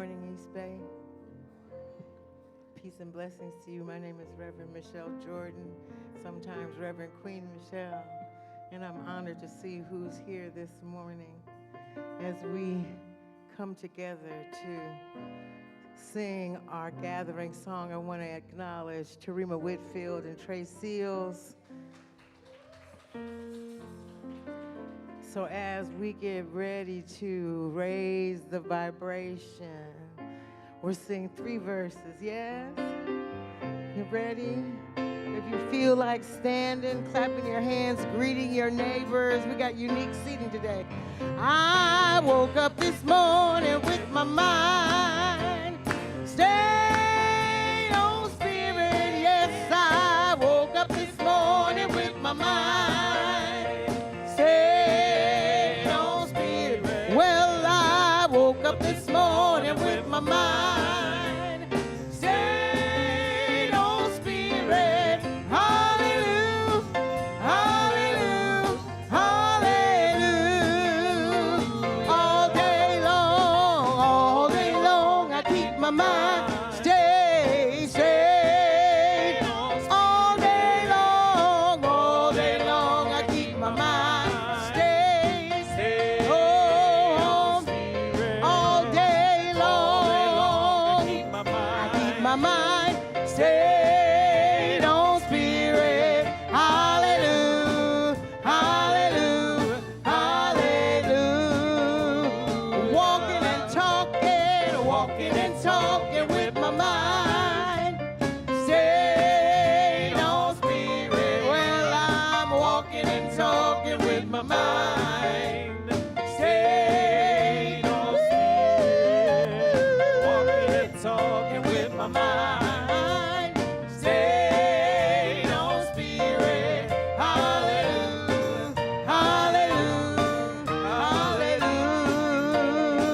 morning, East Bay. Peace and blessings to you. My name is Reverend Michelle Jordan, sometimes Reverend Queen Michelle, and I'm honored to see who's here this morning as we come together to sing our gathering song. I want to acknowledge Tarima Whitfield and Trey Seals. So as we get ready to raise the vibration, we're singing 3 verses, yes? You ready? If you feel like standing, clapping your hands, greeting your neighbors, we got unique seating today. I woke up this morning with my mind stayed on spirit. Yes, I woke up this morning with my mind stayed on spirit. Well, I woke up this morning with my mind stayed on spirit. Hallelujah, hallelujah, hallelujah. All day long, I keep my mind stayed. All day long, I keep my mind stayed. Oh, all day long, I keep my mind stayed on spirit. Hallelujah, hallelujah, hallelujah. Walking and talking with my mind stayed on spirit. Well, I'm walking and talking with my mind stayed on spirit. Walking and talking with my mind stayed on spirit. Hallelujah, hallelujah,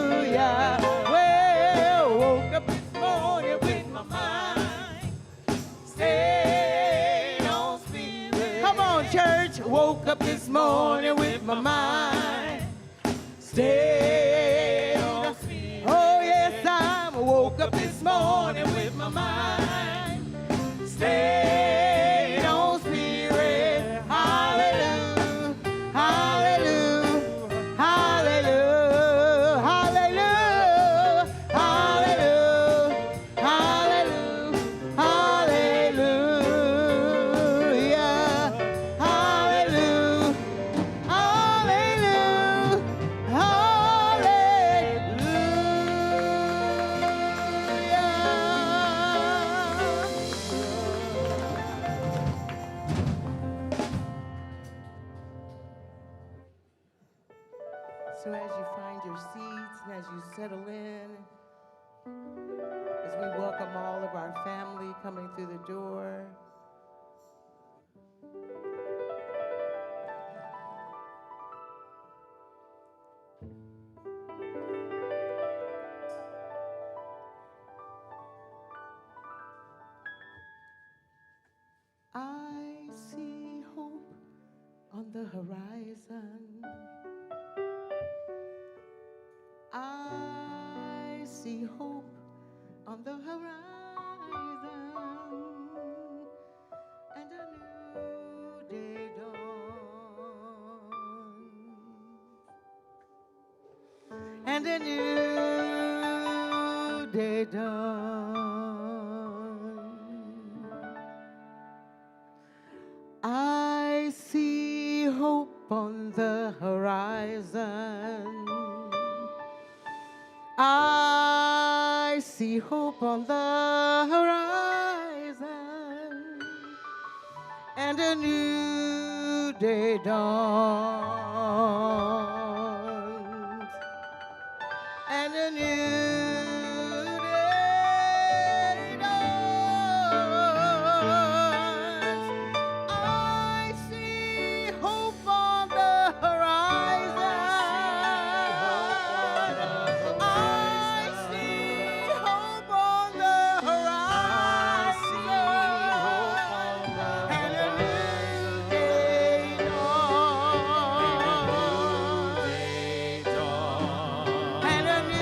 hallelujah. Well, woke up this morning with my mind stayed on spirit. Come on, church. Woke up this morning with my mind stayed on spirit. Oh, yes, I woke up this morning with my mind stayed on spirit. Hallelujah, hallelujah, hallelujah, hallelujah, hallelujah, hallelujah, hallelujah, hallelujah, hallelujah, So as you find your seats and as you settle in, as we welcome all of our family coming through the door, I see hope on the horizon. I see hope on the horizon, and a new day dawns, and a new day dawns. I see hope on the horizon. I see hope on the horizon, and a new day dawns, and a new day dawns. I see hope on the horizon. I see hope on the horizon, and a new day dawns, and a new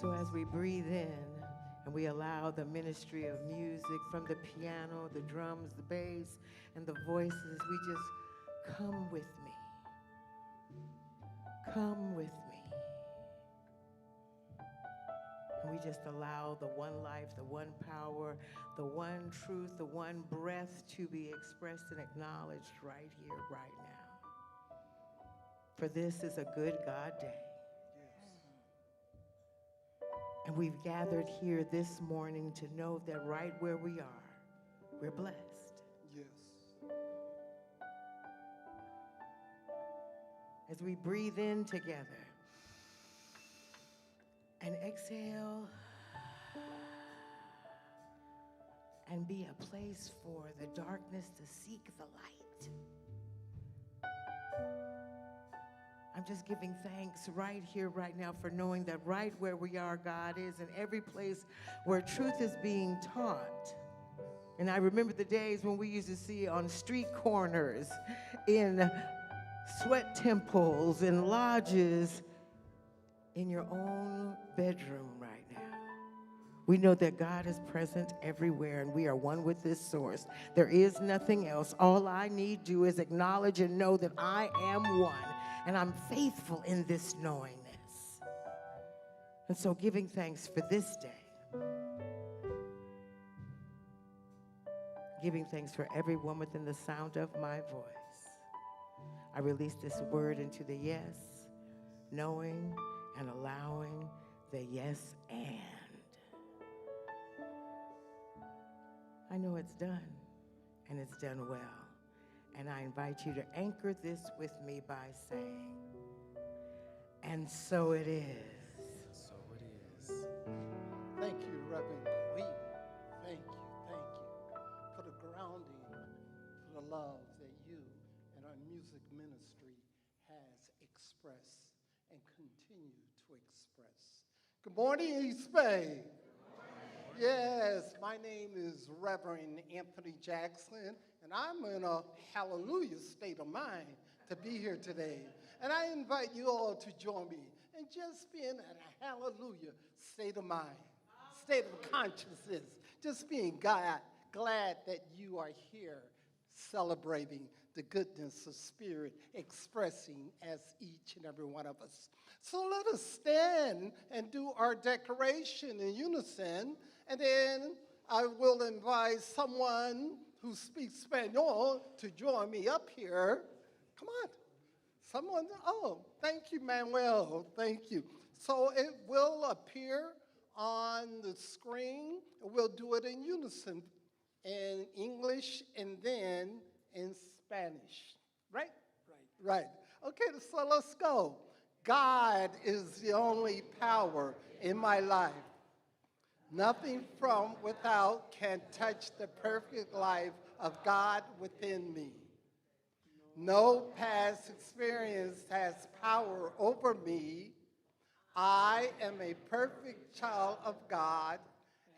So as we breathe in and we allow the ministry of music from the piano, the drums, the bass, and the voices, we just come with me. Come with me. And we just allow the one life, the one power, the one truth, the one breath to be expressed and acknowledged right here, right now. For this is a good God day. And we've gathered here this morning to know that right where we are, we're blessed. Yes. As we breathe in together and exhale and be a place for the darkness to seek the light. I'm just giving thanks right here, right now, for knowing that right where we are, God is in every place where truth is being taught. And I remember the days when we used to see on street corners, in sweat temples, in lodges, in your own bedroom right now. We know that God is present everywhere, and we are one with this source. There is nothing else. All I need to do is acknowledge and know that I am one. And I'm faithful in this knowingness. And so giving thanks for this day. Giving thanks for everyone within the sound of my voice. I release this word into the yes, knowing and allowing the yes and. I know it's done, and it's done well. And I invite you to anchor this with me by saying, and so it is. So it is. Thank you, Reverend Queen. Thank you for the grounding, for the love that you and our music ministry has expressed and continue to express. Good morning, East Bay. Yes, my name is Reverend Anthony Jackson, and I'm in a hallelujah state of mind to be here today. And I invite you all to join me in just being in a hallelujah state of mind, state of consciousness, just being glad that you are here celebrating the goodness of spirit, expressing as each and every one of us. So let us stand and do our declaration in unison, and then I will invite someone who speaks Spanish to join me up here. Come on. Someone, oh, thank you, Manuel, thank you. So it will appear on the screen. We'll do it in unison, in English and then in Spanish, right? Right. Okay, so let's go. God is the only power in my life. Nothing from without can touch the perfect life of God within me. No past experience has power over me. I am a perfect child of God,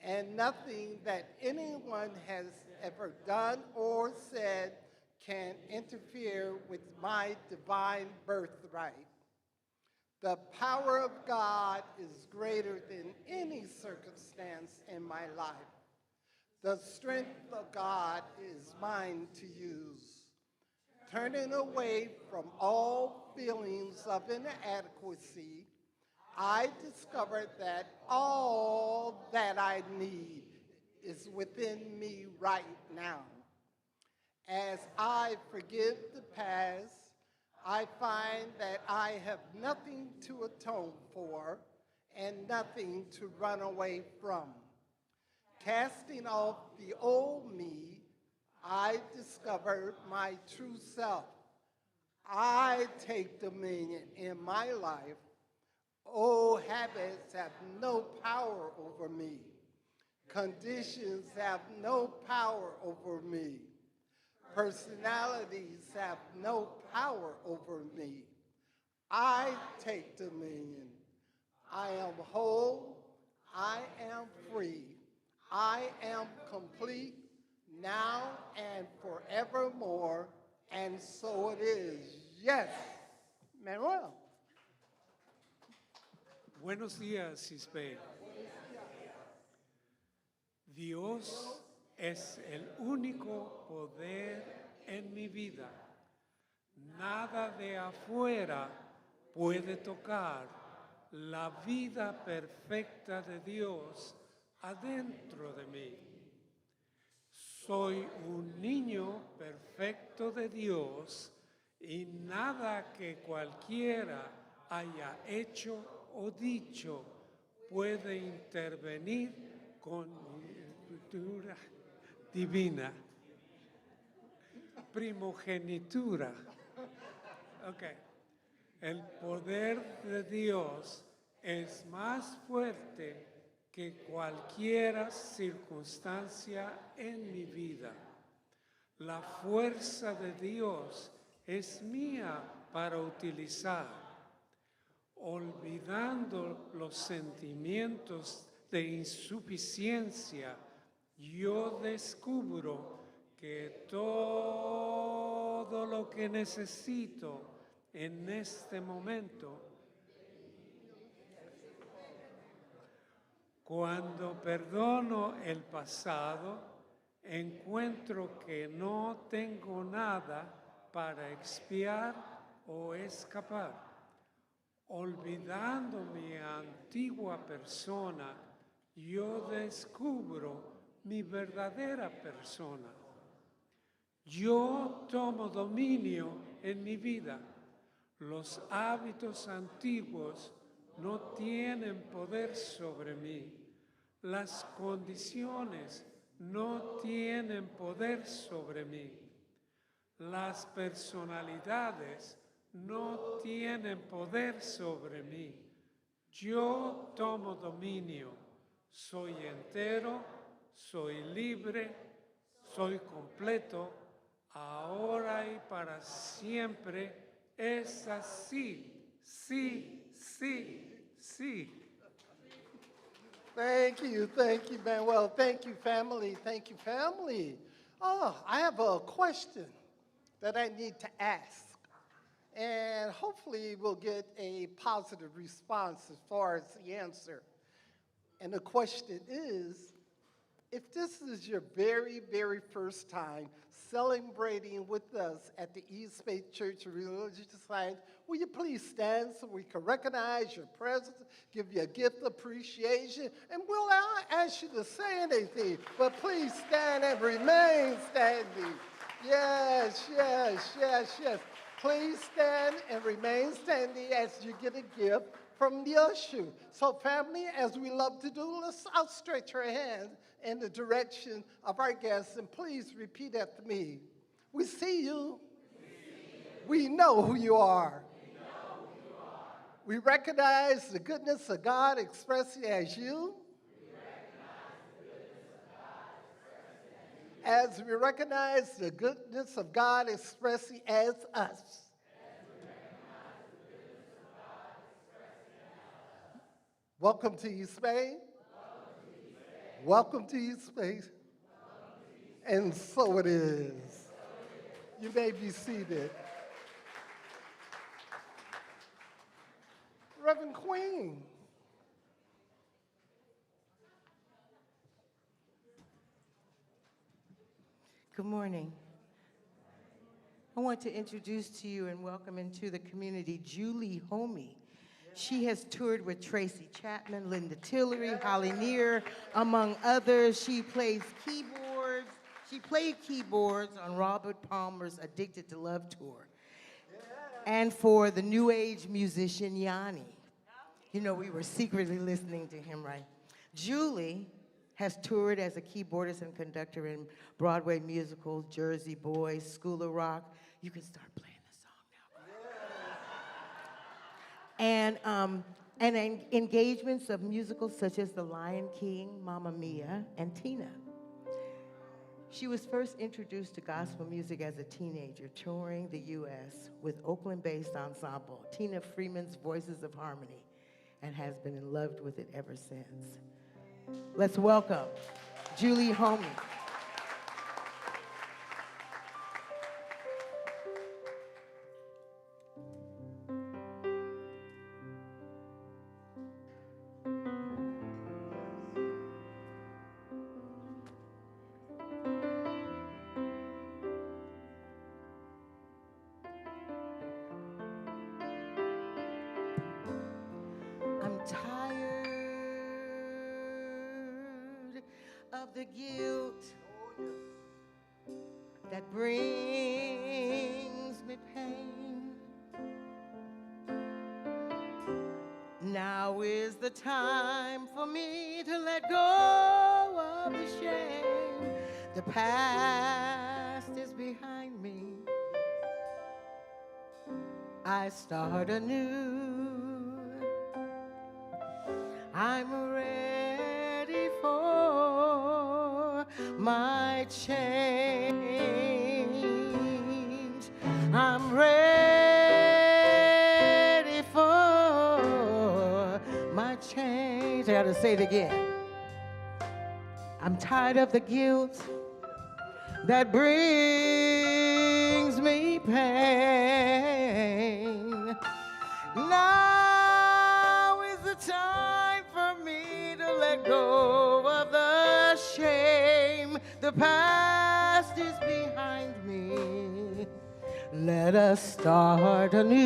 and nothing that anyone has ever done or said can interfere with my divine birthright. The power of God is greater than any circumstance in my life. The strength of God is mine to use. Turning away from all feelings of inadequacy, I discovered that all that I need is within me right now. As I forgive the past, I find that I have nothing to atone for and nothing to run away from. Casting off the old me, I discovered my true self. I take dominion in my life. Old habits have no power over me. Conditions have no power over me. Personalities have no power over me. I take dominion. I am whole. I am free. I am complete now and forevermore, and so it is. Yes, Manuel. Buenos días, Isbe. Dios es el único poder en mi vida. Nada de afuera puede tocar la vida perfecta de Dios adentro de mí. Soy un niño perfecto de Dios y nada que cualquiera haya hecho o dicho puede intervenir con mi cultura divina. Primogenitura. Ok. El poder de Dios es más fuerte que cualquier circunstancia en mi vida. La fuerza de Dios es mía para utilizar, olvidando los sentimientos de insuficiencia. Yo descubro que todo lo que necesito en este momento, cuando perdono el pasado, encuentro que no tengo nada para expiar o escapar. Olvidando mi antigua persona, yo descubro mi verdadera persona. Yo tomo dominio en mi vida. Los hábitos antiguos no tienen poder sobre mí. Las condiciones no tienen poder sobre mí. Las personalidades no tienen poder sobre mí. Yo tomo dominio. Soy entero, soy libre, soy completo, ahora y para siempre. Es así, sí, sí, sí. Thank you, Manuel. Thank you, family. Thank you, family. Oh, I have a question that I need to ask. And hopefully we'll get a positive response as far as the answer. And the question is, if this is your very, very first time celebrating with us at the East Bay Church of Religious Science, will you please stand so we can recognize your presence, give you a gift of appreciation, and we'll not ask you to say anything, but please stand and remain standing. Yes, yes, yes, yes. Please stand and remain standing as you get a gift from the usher. So family, as we love to do, let's outstretch our hands in the direction of our guests, and please repeat after me. We see you. We know who you are. We recognize the goodness of God expressing as you. As we recognize the goodness of God expressing as us. Welcome to East Bay. Welcome to East Bay. And so it is. You may be seated. Reverend Queen. Good morning. I want to introduce to you and welcome into the community Julie Homey. She has toured with Tracy Chapman, Linda Tillery, Holly Near, among others. She plays keyboards. She played keyboards on Robert Palmer's Addicted to Love tour. And for the new age musician Yanni. You know, we were secretly listening to him, right? Julie has toured as a keyboardist and conductor in Broadway musicals, Jersey Boys, School of Rock. You can start playing the song now. And engagements of musicals such as The Lion King, Mamma Mia, and Tina. She was first introduced to gospel music as a teenager, touring the U.S. with Oakland-based ensemble, Tina Freeman's Voices of Harmony, and has been in love with it ever since. Let's welcome Julie Homey. the guilt that brings me pain. Now is the time for me to let go of the shame. The past is behind me. I start anew. I'm ready for my change. I'm ready for my change. I gotta say it again. I'm tired of the guilt that brings me pain. Now is the time for me to let go of the shame. The past is behind me. Let us start anew.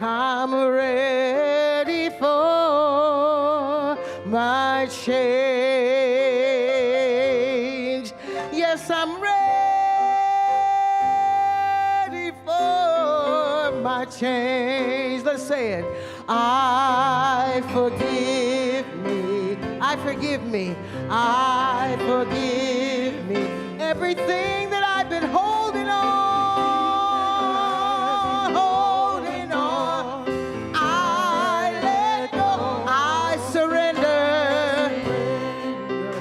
I'm ready for my change. Yes, I'm ready for my change. Let's say it. I forgive me. I forgive me. I forgive me. Everything that I've been holding on, holding on, I let go. I surrender.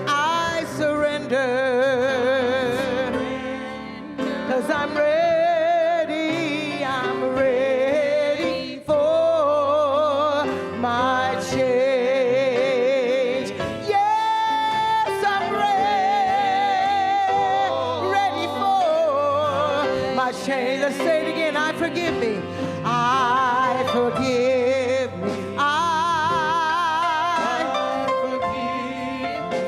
I surrender. 'Cause I'm ready. I'm ready for my change. Yes, I'm ready for my change. Let's say it again. I forgive me. I forgive me. I forgive me.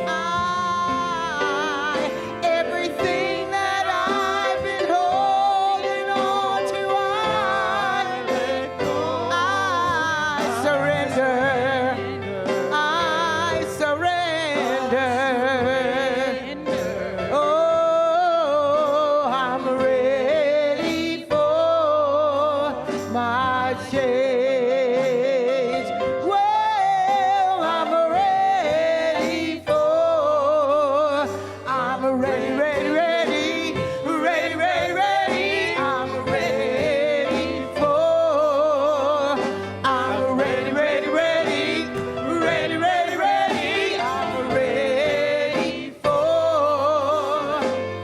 Everything that I've been holding on to, I let go. I surrender. I surrender. Oh, I'm ready for my change. Well, I'm ready for, I'm ready, ready, ready, ready, ready, ready. I'm ready for, I'm ready, ready, ready, ready, ready, ready. I'm ready for,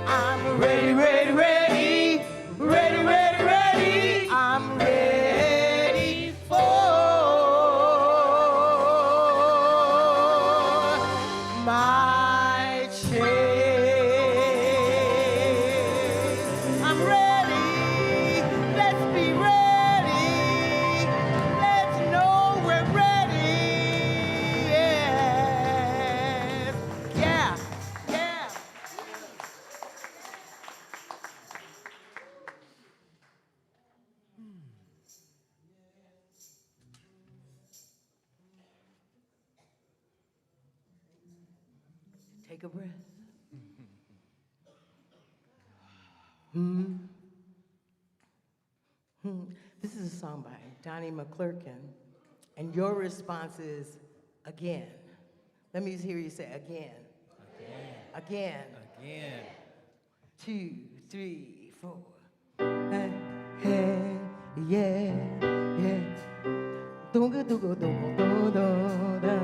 I'm ready, ready, ready, ready, ready, ready. I'm ready for my change. I'm ready. Let's be ready. Let's know we're ready. Yes. Yeah. Yeah. Take a breath. This is a song by Donnie McClurkin, and your response is again. Let me just hear you say again. Again. Again. 2, 3, 4. Hey, hey, yeah, yeah. Dunga dunga dunga dunga dunga.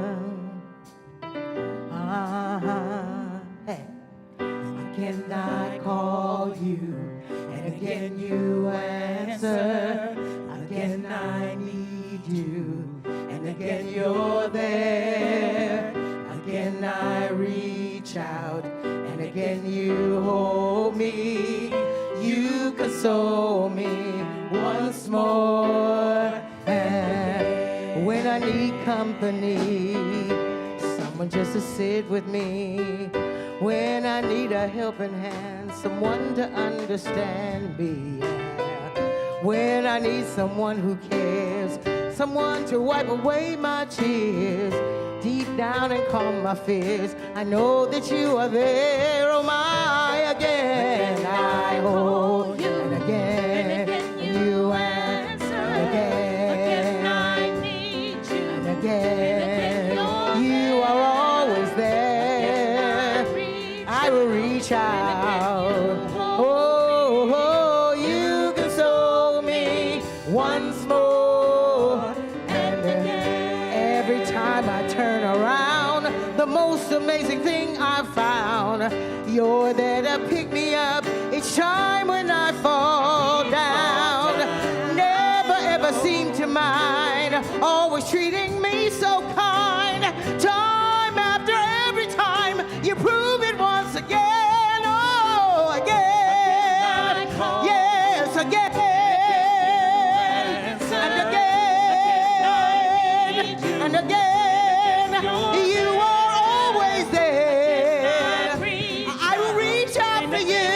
Hey. Again I call you, and again you answer. Again I need you, and again you're there. Again I reach out, and again you hold me. You console me once more. And when I need company, someone just to sit with me. When I need a helping hand, someone to understand me. Yeah. When I need someone who cares, someone to wipe away my tears, deep down and calm my fears. I know that you are there, oh my, again I hold you, and again you answer, and again I need you, and again you are always there. I will reach out, oh, you console me once more, and every time I turn around, the most amazing thing I found, you're there to pick me up each time when I fall down. Never ever seem to mind, always treating me so kind. Time after every time, you prove it once again. Oh, again, yes, again. And again, you are always there. I will reach out for you.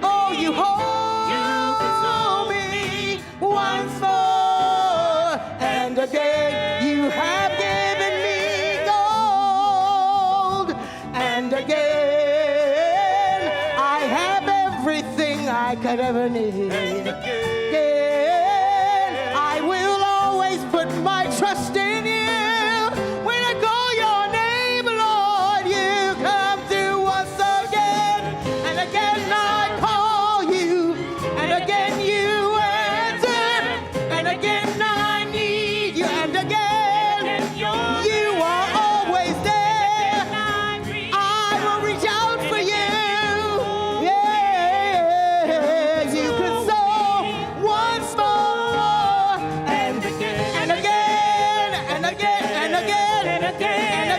Oh, you hold me once more. And again, you have given me gold. And again, I have everything I could ever need. Again, I will always put my trust in you. When I call your name, Lord, you come through once again. And again I call you, and again you answer, and again I need you, and again you are always there. I will reach out for you. Yeah, you console once more, and again, and again, and again, and again, and again, and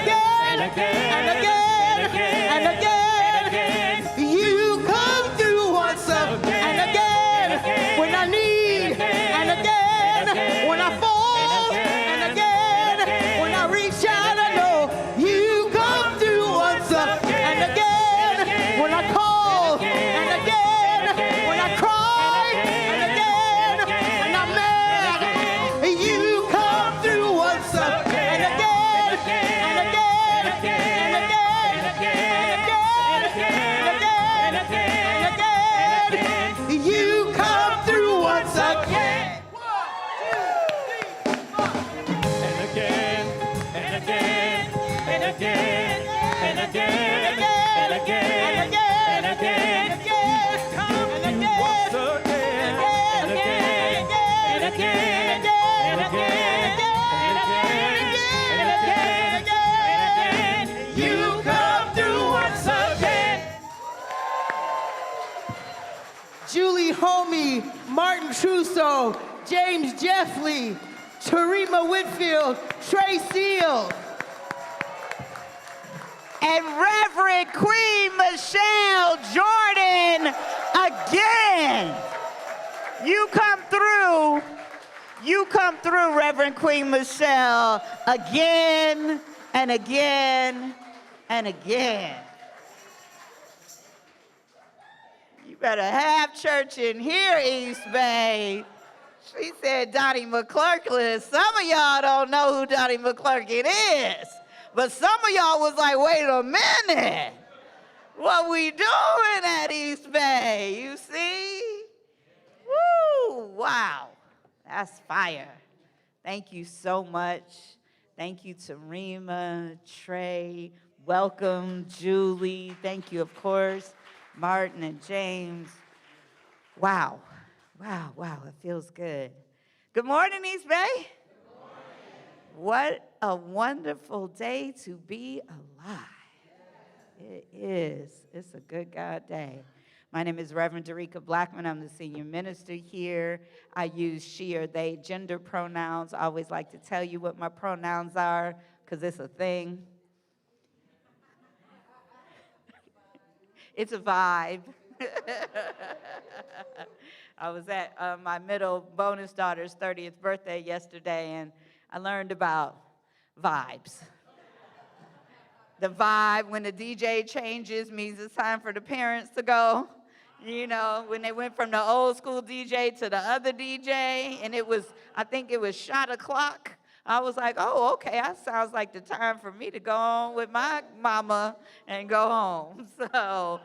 again, and again, and again, you come through once and again when I need, and again when I fall, and again when I reach out. I know you come through once and again when I call, and again when I cry, and again when I'm mad. You come through once and again, and again, and again, and again, and again, and again. You come through once again. And again, and again, and again, and again, and again, and again, and again, come through once again, and again, and again, and again, and again, and again, you come through once again. Julie Homey, Martin Trusso, James Jeffley, Tarima Whitfield, Trey Seal. And Reverend Queen Michelle Jordan again. You come through, Reverend Queen Michelle, again and again and again. You better have church in here, East Bay. She said Donnie McClurkin. Some of y'all don't know who Donnie McClurkin is. But some of y'all was like, wait a minute. What we doing at East Bay? You see? Woo, wow. That's fire. Thank you so much. Thank you to Rima, Trey. Welcome, Julie. Thank you, of course, Martin and James. Wow. Wow, wow, it feels good. Good morning, East Bay. Good morning. What a wonderful day to be alive. It is. It's a good God day. My name is Reverend Darika Blackman. I'm the senior minister here. I use she or they gender pronouns. I always like to tell you what my pronouns are because it's a thing. It's a vibe. I was at my middle bonus daughter's 30th birthday yesterday, and I learned about vibes. The vibe when the DJ changes means it's time for the parents to go. You know, when they went from the old school DJ to the other DJ, and I think it was shot o'clock. I was like, oh, okay, that sounds like the time for me to go on with my mama and go home. So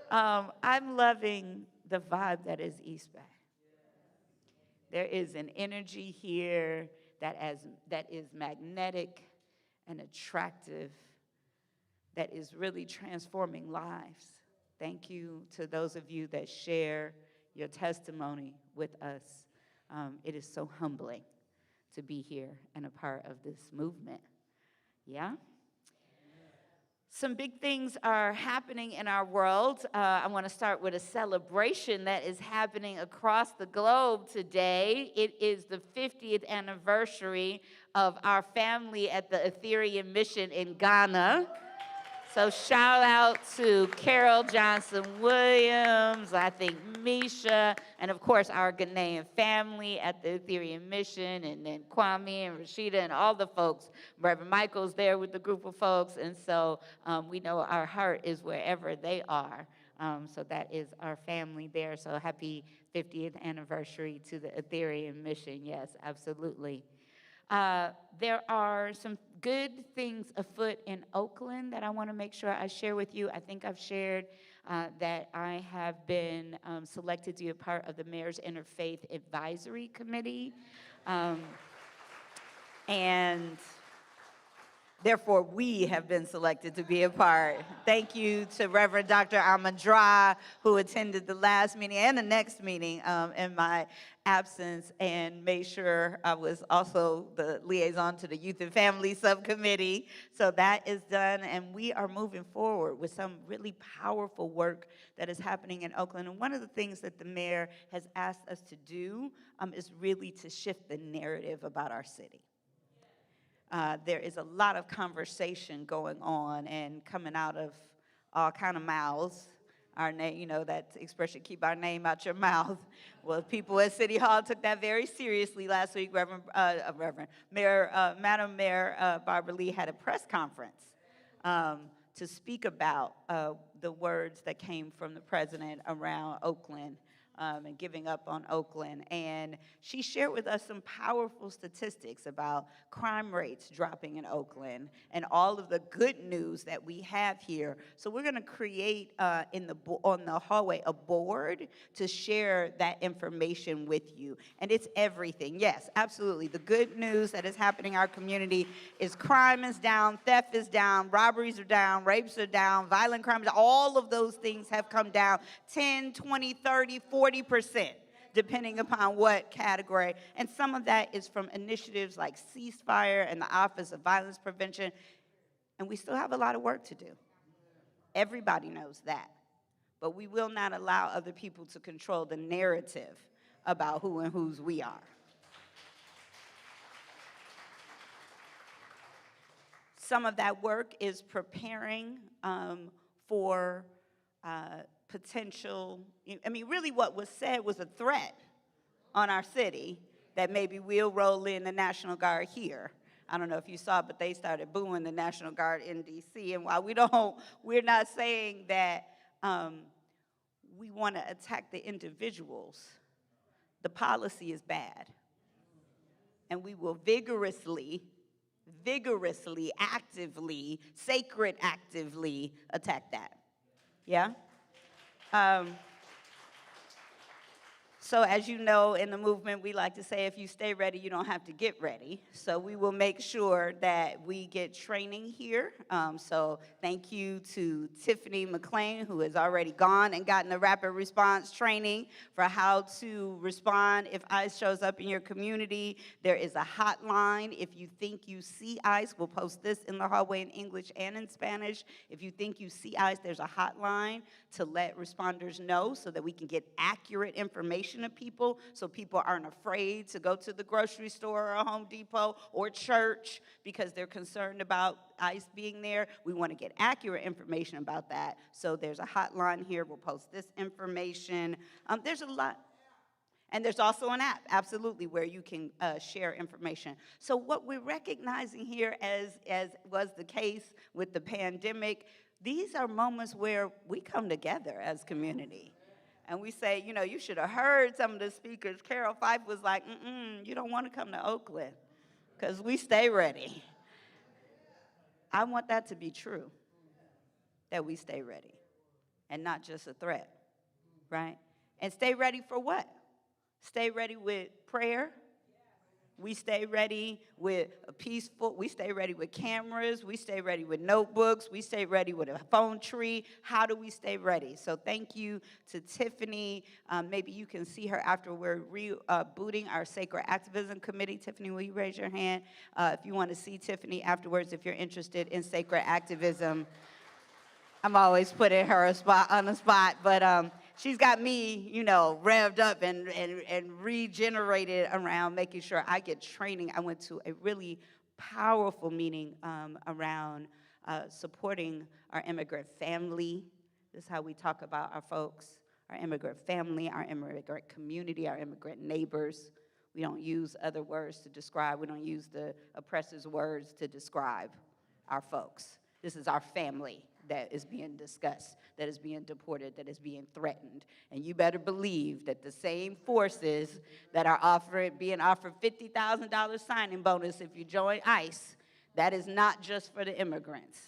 I'm loving the vibe that is East Bay. There is an energy here that is magnetic and attractive, that is really transforming lives. Thank you to those of you that share your testimony with us. It is so humbling to be here and a part of this movement. Yeah? Some big things are happening in our world. I want to start with a celebration that is happening across the globe today. It is the 50th anniversary of our family at the Ethereum Mission in Ghana. So shout out to Carol Johnson Williams, I think Misha, and of course our Ghanaian family at the Ethereum Mission, and then Kwame and Rashida and all the folks. Reverend Michael's there with the group of folks, and so we know our heart is wherever they are. So that is our family there. So happy 50th anniversary to the Ethereum Mission. Yes, absolutely. There are some good things afoot in Oakland that I want to make sure I share with you. I think I've shared that I have been selected to be a part of the Mayor's Interfaith Advisory Committee. And therefore, we have been selected to be a part. Thank you to Reverend Dr. Amandra, who attended the last meeting and the next meeting in my absence, and made sure I was also the liaison to the Youth and Family Subcommittee. So that is done, and we are moving forward with some really powerful work that is happening in Oakland. And one of the things that the mayor has asked us to do is really to shift the narrative about our city. There is a lot of conversation going on and coming out of all kind of mouths. Our name, you know, that expression, keep our name out your mouth. Well, people at City Hall took that very seriously last week. Madam Mayor Barbara Lee had a press conference to speak about the words that came from the president around Oakland. And giving up on Oakland. And she shared with us some powerful statistics about crime rates dropping in Oakland and all of the good news that we have here. So we're going to create on the hallway a board to share that information with you. And it's everything. Yes, absolutely. The good news that is happening in our community is crime is down, theft is down, robberies are down, rapes are down, violent crimes, all of those things have come down 10, 20, 30, 40%, depending upon what category. And some of that is from initiatives like Ceasefire and the Office of Violence Prevention. And we still have a lot of work to do. Everybody knows that. But we will not allow other people to control the narrative about who and whose we are. Some of that work is preparing for potential, I mean, really what was said was a threat on our city that maybe we'll roll in the National Guard here. I don't know if you saw, but they started booing the National Guard in D.C. And while we're not saying that we want to attack the individuals, the policy is bad. And we will vigorously, actively, sacred actively attack that. Yeah? So as you know, in the movement, we like to say, if you stay ready, you don't have to get ready. So we will make sure that we get training here. So thank you to Tiffany McLean, who has already gone and gotten the rapid response training for how to respond if ICE shows up in your community. There is a hotline. If you think you see ICE, we'll post this in the hallway in English and in Spanish. If you think you see ICE, there's a hotline to let responders know so that we can get accurate information of people, so people aren't afraid to go to the grocery store or Home Depot or church because they're concerned about ICE being there. We want to get accurate information about that. So there's a hotline here. We'll post this information. There's a lot. And there's also an app, absolutely, where you can share information. So what we're recognizing here, as was the case with the pandemic, these are moments where we come together as community. And we say, you know, you should have heard some of the speakers. Carol Fife was like, you don't want to come to Oakland because we stay ready. I want that to be true, that we stay ready and not just a threat, right? And stay ready for what? Stay ready with prayer. We stay ready with we stay ready with cameras. We stay ready with notebooks. We stay ready with a phone tree. How do we stay ready? So thank you to Tiffany. Maybe you can see her after we're rebooting our Sacred Activism Committee. Tiffany, will you raise your hand if you want to see Tiffany afterwards, if you're interested in sacred activism? I'm always putting her on the spot, but she's got me, you know, revved up and regenerated around making sure I get training. I went to a really powerful meeting around supporting our immigrant family. This is how we talk about our folks, our immigrant family, our immigrant community, our immigrant neighbors. We don't use other words to describe. We don't use the oppressor's words to describe our folks. This is our family that is being discussed, that is being deported, that is being threatened. And you better believe that the same forces that are being offered $50,000 signing bonus if you join ICE, that is not just for the immigrants.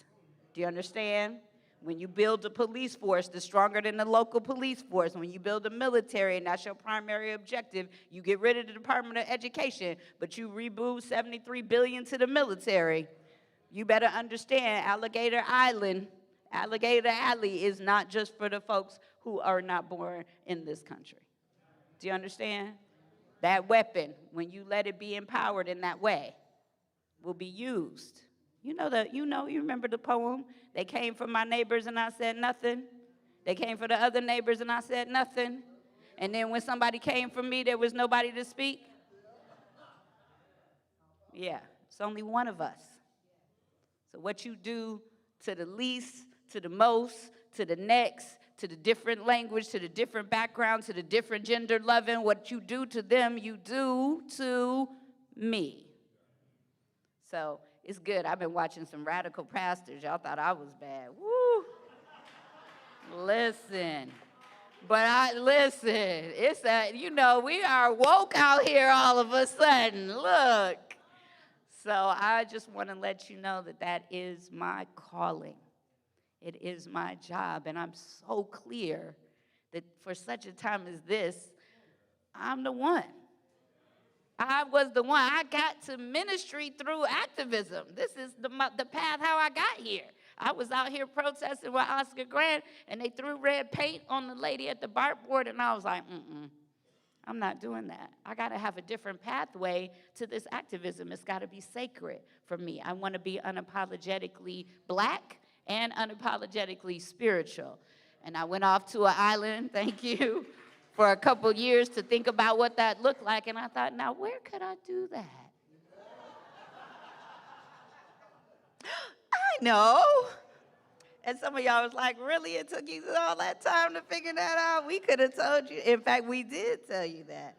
Do you understand? When you build a police force that's stronger than the local police force, when you build a military and that's your primary objective, you get rid of the Department of Education, but you reboot $73 billion to the military. You better understand Alligator Alley is not just for the folks who are not born in this country. Do you understand? That weapon, when you let it be empowered in that way, will be used. You remember the poem? They came for my neighbors and I said nothing. They came for the other neighbors and I said nothing. And then when somebody came for me, there was nobody to speak. Yeah, it's only one of us. So what you do to the least, to the most, to the next, to the different language, to the different background, to the different gender loving, what you do to them, you do to me. So it's good. I've been watching some radical pastors. Y'all thought I was bad. Woo. Listen. It's that, we are woke out here all of a sudden. Look. So I just want to let you know that is my calling. It is my job, and I'm so clear that for such a time as this, I'm the one. I was the one. I got to ministry through activism. This is the path how I got here. I was out here protesting with Oscar Grant, and they threw red paint on the lady at the board, and I was like, I'm not doing that. I got to have a different pathway to this activism. It's got to be sacred for me. I want to be unapologetically Black and unapologetically spiritual. And I went off to an island, thank you, for a couple years to think about what that looked like. And I thought, now where could I do that? I know. And some of y'all was like, really? It took you all that time to figure that out? We could have told you. In fact, we did tell you that.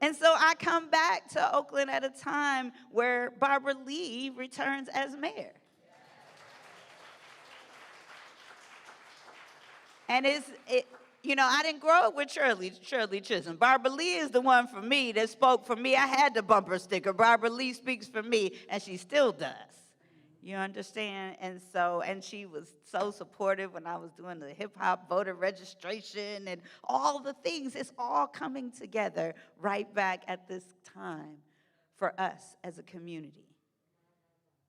And so I come back to Oakland at a time where Barbara Lee returns as mayor. And I didn't grow up with Shirley Chisholm. Barbara Lee is the one for me that spoke for me. I had the bumper sticker. Barbara Lee speaks for me, and she still does. You understand? And she was so supportive when I was doing the hip-hop voter registration and all the things. It's all coming together right back at this time for us as a community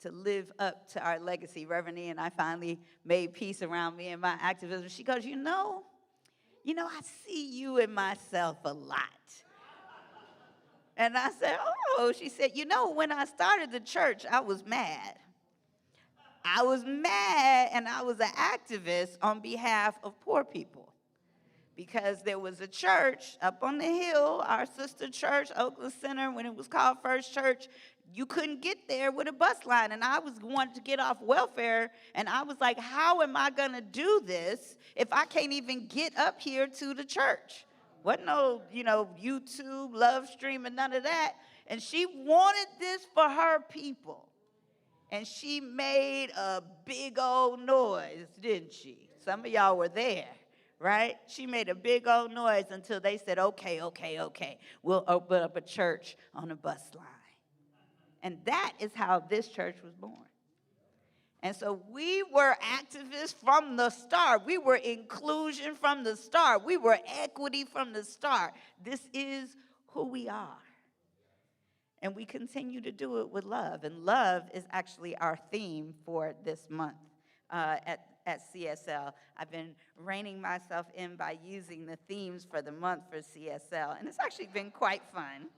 to live up to our legacy. Reverend E and I finally made peace around me and my activism. She goes, I see you and myself a lot. And I said, oh, she said, when I started the church, I was mad. I was mad, and I was an activist on behalf of poor people because there was a church up on the hill, our sister church, Oakland Center, when it was called First Church. You couldn't get there with a bus line, and I wanted to get off welfare, and I was like, how am I going to do this if I can't even get up here to the church? Wasn't no, YouTube, love stream, and none of that. And she wanted this for her people. And she made a big old noise, didn't she? Some of y'all were there, right? She made a big old noise until they said, okay, okay, okay, we'll open up a church on a bus line. And that is how this church was born. And so we were activists from the start. We were inclusion from the start. We were equity from the start. This is who we are. And we continue to do it with love. And love is actually our theme for this month at CSL. I've been reining myself in by using the themes for the month for CSL. And it's actually been quite fun.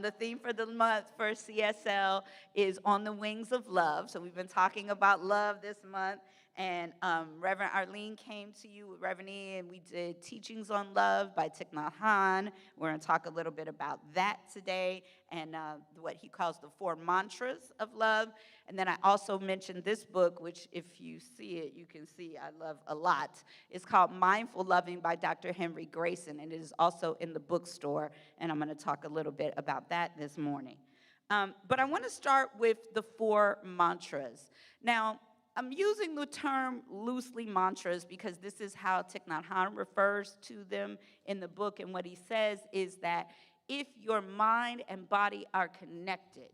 The theme for the month for CSL is On the Wings of Love. So we've been talking about love this month. And Reverend Arlene came to you with Reverend E, and we did Teachings on Love by Thich Nhat Hanh. We're going to talk a little bit about that today and what he calls the 4 mantras of love. And then I also mentioned this book, which if you see it, you can see I love a lot. It's called Mindful Loving by Dr. Henry Grayson, and it is also in the bookstore. And I'm going to talk a little bit about that this morning. But I want to start with the 4 mantras. Now, I'm using the term loosely mantras because this is how Thich Nhat Hanh refers to them in the book. And what he says is that if your mind and body are connected,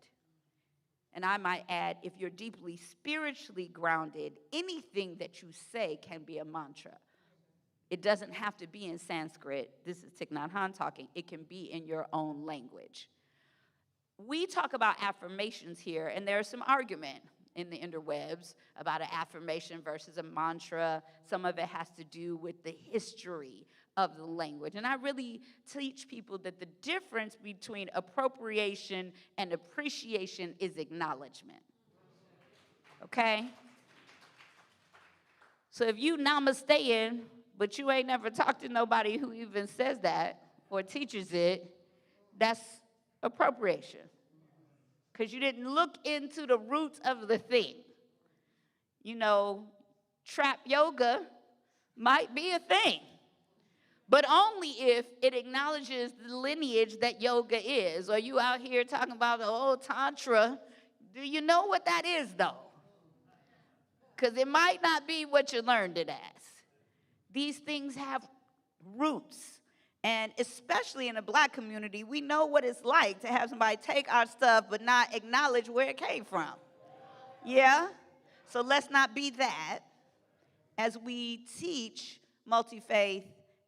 and I might add, if you're deeply spiritually grounded, anything that you say can be a mantra. It doesn't have to be in Sanskrit. This is Thich Nhat Hanh talking. It can be in your own language. We talk about affirmations here, and there's some argument in the interwebs about an affirmation versus a mantra. Some of it has to do with the history of the language. And I really teach people that the difference between appropriation and appreciation is acknowledgement. Okay? So if you namasteing, but you ain't never talked to nobody who even says that or teaches it, that's appropriation. Because you didn't look into the roots of the thing. You know, trap yoga might be a thing, but only if it acknowledges the lineage that yoga is. Or you out here talking about the old tantra. Do you know what that is, though? Because it might not be what you learned it as. These things have roots. And especially in the Black community, we know what it's like to have somebody take our stuff but not acknowledge where it came from. Yeah? So let's not be that as we teach multi-faith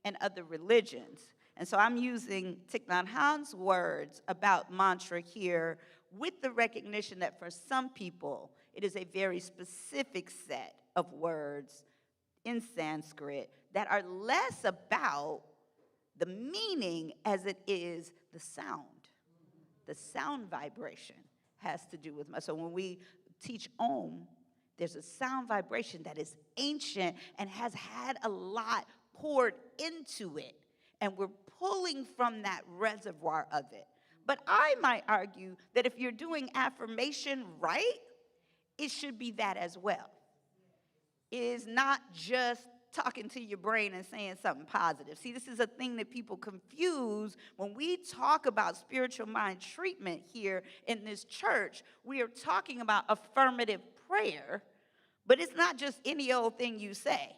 and other religions. And so I'm using Thich Nhat Hanh's words about mantra here with the recognition that for some people, it is a very specific set of words in Sanskrit that are less about the meaning as it is the sound. The sound vibration has to do with so when we teach Om, there's a sound vibration that is ancient and has had a lot poured into it. And we're pulling from that reservoir of it. But I might argue that if you're doing affirmation right, it should be that as well. It is not just talking to your brain and saying something positive. See, this is a thing that people confuse when we talk about spiritual mind treatment here in this church. We are talking about affirmative prayer, but it's not just any old thing you say.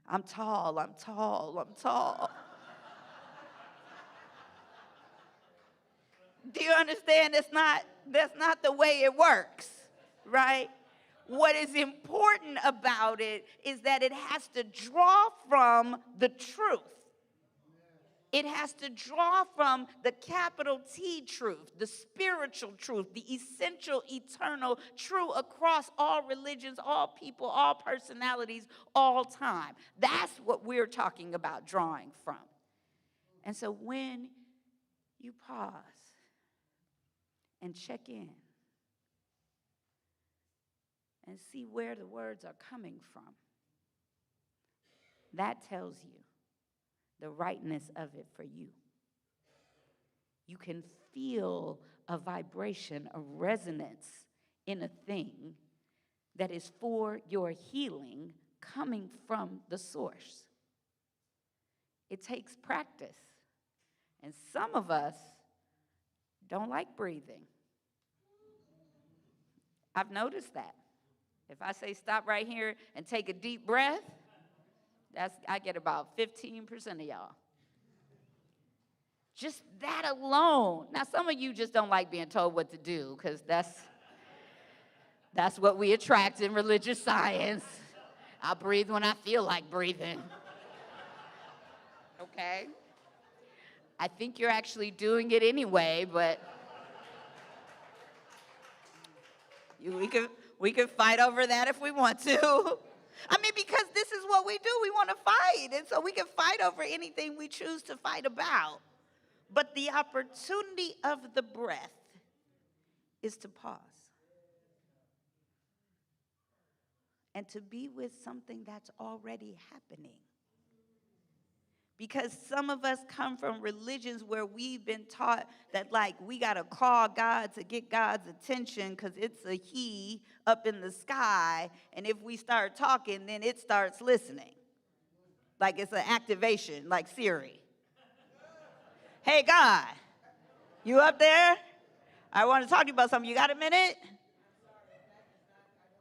I'm tall, I'm tall, I'm tall. Do you understand? That's not the way it works, right? What is important about it is that it has to draw from the truth. It has to draw from the capital T truth, the spiritual truth, the essential, eternal, true across all religions, all people, all personalities, all time. That's what we're talking about drawing from. And so when you pause and check in, and see where the words are coming from, that tells you the rightness of it for you. You can feel a vibration, a resonance in a thing that is for your healing coming from the source. It takes practice. And some of us don't like breathing. I've noticed that. If I say stop right here and take a deep breath, I get about 15% of y'all. Just that alone. Now, some of you just don't like being told what to do because that's what we attract in religious science. I breathe when I feel like breathing. Okay? I think you're actually doing it anyway, but we could fight over that if we want to. I mean, because this is what we do. We want to fight. And so we can fight over anything we choose to fight about. But the opportunity of the breath is to pause and to be with something that's already happening. Because some of us come from religions where we've been taught that, like, we got to call God to get God's attention because it's a he up in the sky. And if we start talking, then it starts listening. Like it's an activation, like Siri. Hey, God, you up there? I want to talk to you about something. You got a minute?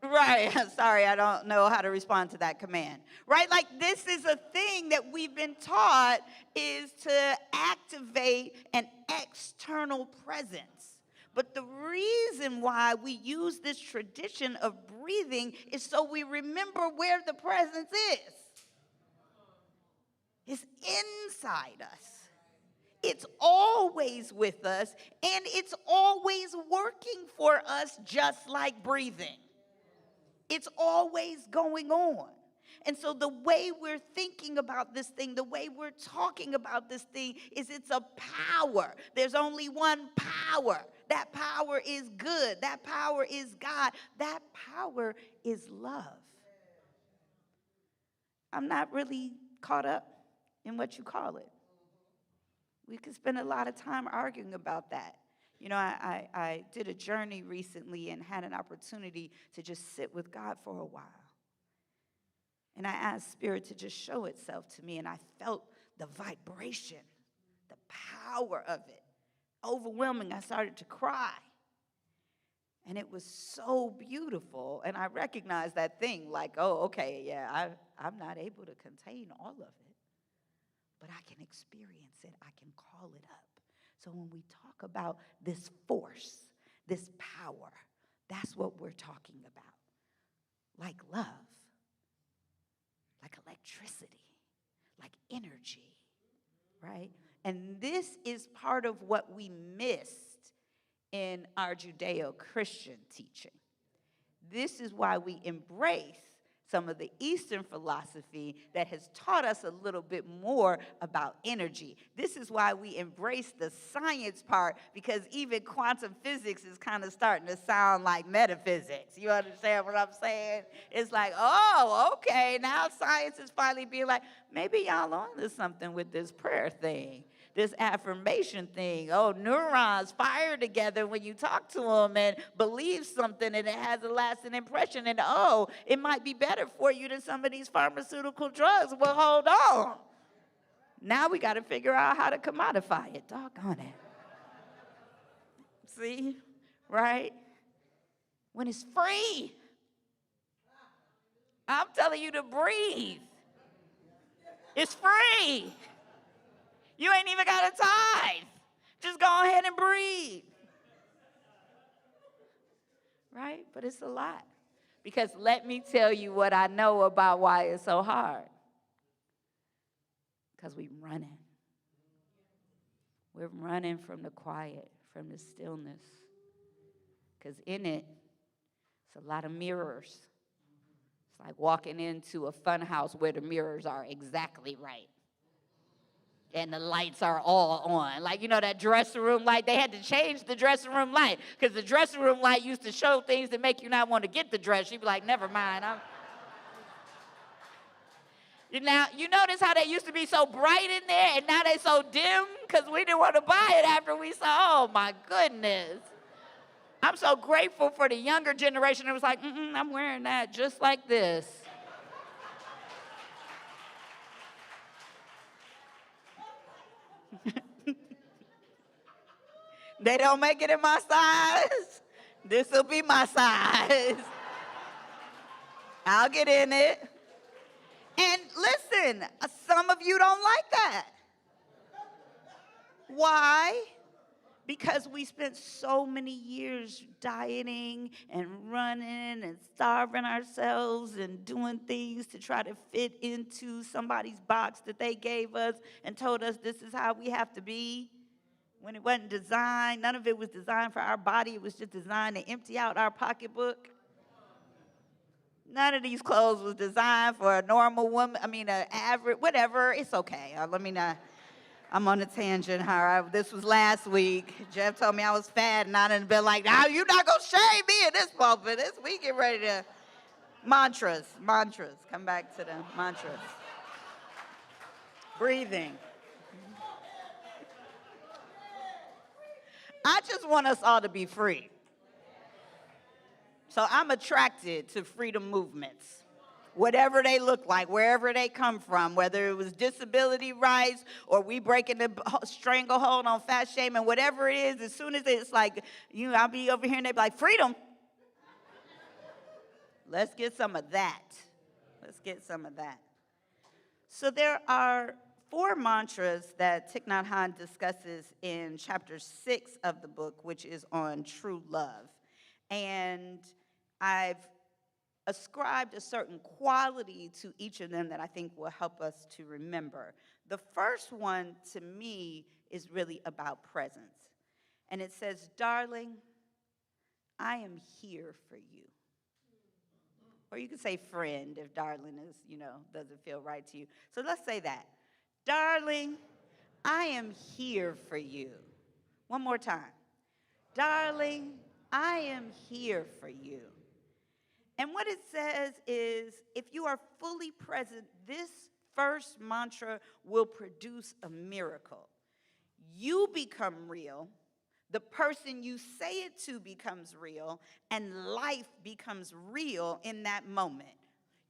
Right. Sorry, I don't know how to respond to that command. Right? Like this is a thing that we've been taught is to activate an external presence. But the reason why we use this tradition of breathing is so we remember where the presence is. It's inside us. It's always with us, and it's always working for us just like breathing. It's always going on. And so the way we're thinking about this thing, the way we're talking about this thing is it's a power. There's only one power. That power is good. That power is God. That power is love. I'm not really caught up in what you call it. We could spend a lot of time arguing about that. You know, I did a journey recently and had an opportunity to just sit with God for a while. And I asked Spirit to just show itself to me, and I felt the vibration, the power of it. Overwhelming, I started to cry. And it was so beautiful, and I recognized that thing like, oh, okay, yeah, I'm not able to contain all of it, but I can experience it. I can call it up. So when we talk about this force, this power, that's what we're talking about. Like love, like electricity, like energy, right? And this is part of what we missed in our Judeo-Christian teaching. This is why we embrace some of the Eastern philosophy that has taught us a little bit more about energy. This is why we embrace the science part, because even quantum physics is kind of starting to sound like metaphysics. You understand what I'm saying? It's like, oh, okay, now science is finally being like, maybe y'all on to something with this prayer thing, this affirmation thing. Oh, neurons fire together when you talk to them and believe something, and it has a lasting impression. And oh, it might be better for you than some of these pharmaceutical drugs. Well, hold on. Now we got to figure out how to commodify it. Doggone it. See? Right? When it's free. I'm telling you to breathe. It's free. You ain't even got a tithe. Just go ahead and breathe. Right? But it's a lot. Because let me tell you what I know about why it's so hard. Because we're running. We're running from the quiet, from the stillness. Because in it, it's a lot of mirrors. It's like walking into a fun house where the mirrors are exactly right. And the lights are all on. Like, you know, that dressing room light, they had to change the dressing room light because the dressing room light used to show things that make you not want to get the dress. You'd be like, never mind. Now, you notice how they used to be so bright in there and now they so dim because we didn't want to buy it after we saw, oh my goodness. I'm so grateful for the younger generation that was like, I'm wearing that just like this. They don't make it in my size. This will be my size. I'll get in it. And listen, listen, some of you don't like that. Why? Because we spent so many years dieting and running and starving ourselves and doing things to try to fit into somebody's box that they gave us and told us this is how we have to be. When it wasn't designed, none of it was designed for our body. It was just designed to empty out our pocketbook. None of these clothes was designed for a normal woman. An average, whatever. It's okay. Let me not. I'm on a tangent. This was last week. Jeff told me I was fat, and I done been like, "Now you're not gonna shame me in this pulpit." This week, get ready to mantras. Come back to the mantras. Breathing. I just want us all to be free. So I'm attracted to freedom movements. Whatever they look like, wherever they come from, whether it was disability rights or we breaking the stranglehold on fat shaming, whatever it is, as soon as it's like, I'll be over here and they be like, freedom. Let's get some of that. So there are 4 mantras that Thich Nhat Hanh discusses in chapter 6 of the book, which is on true love. And I've ascribed a certain quality to each of them that I think will help us to remember. The first one, to me, is really about presence. And it says, darling, I am here for you. Or you can say friend if darling is, doesn't feel right to you. So let's say that. Darling, I am here for you. One more time. Darling, I am here for you. And what it says is, if you are fully present, this first mantra will produce a miracle. You become real, the person you say it to becomes real, and life becomes real in that moment.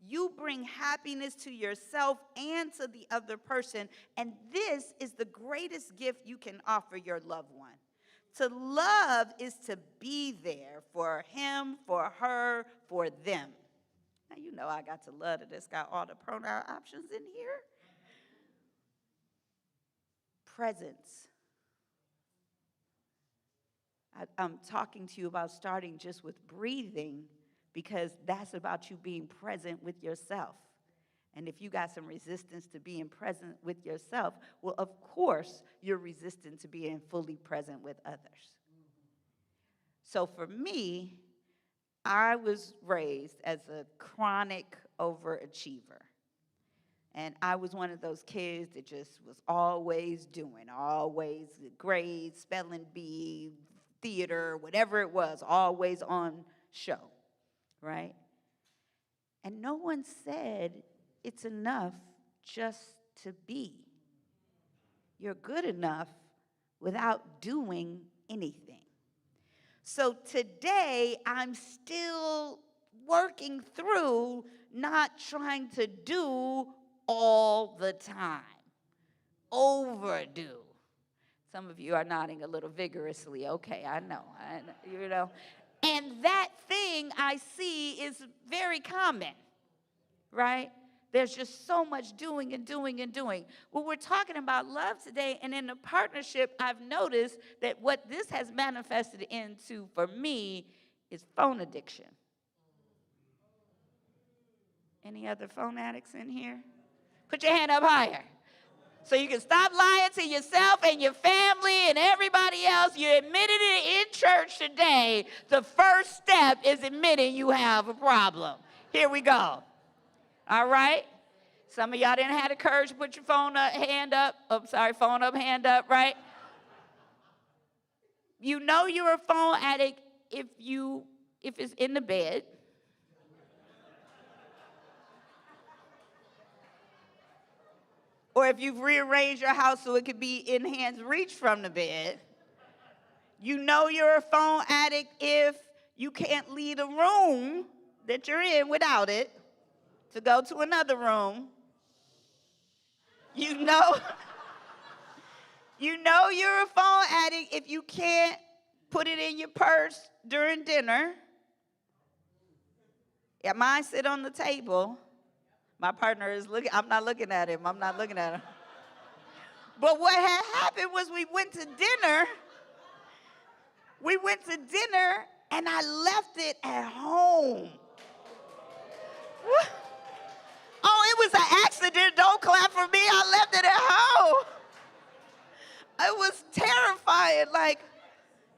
You bring happiness to yourself and to the other person, and this is the greatest gift you can offer your loved one. To love is to be there for him, for her, for them. Now, I got to love that it's got all the pronoun options in here. Presence. I'm talking to you about starting just with breathing because that's about you being present with yourself. And if you got some resistance to being present with yourself, well, of course, you're resistant to being fully present with others. So for me, I was raised as a chronic overachiever. And I was one of those kids that just was always doing, always grades, spelling bee, theater, whatever it was, always on show, right? And no one said it's enough just to be. You're good enough without doing anything. So today, I'm still working through not trying to do all the time. Overdo. Some of you are nodding a little vigorously. Okay, I know. And that thing I see is very common, right? There's just so much doing and doing and doing. Well, we're talking about love today, and in the partnership, I've noticed that what this has manifested into for me is phone addiction. Any other phone addicts in here? Put your hand up higher. So you can stop lying to yourself and your family and everybody else. You admitted it in church today. The first step is admitting you have a problem. Here we go. All right? Some of y'all didn't have the courage to put your phone up, hand up, right? You know you're a phone addict if it's in the bed. Or if you've rearranged your house so it could be in hand's reach from the bed. You know you're a phone addict if you can't leave the room that you're in without it to go to another room. You know you're a phone addict if you can't put it in your purse during dinner. Yeah, mine sit on the table. My partner is looking, I'm not looking at him. I'm not looking at him. But what had happened was we went to dinner. We went to dinner and I left it at home. Oh, it was an accident. Don't clap for me. I left it at home. It was terrifying. Like,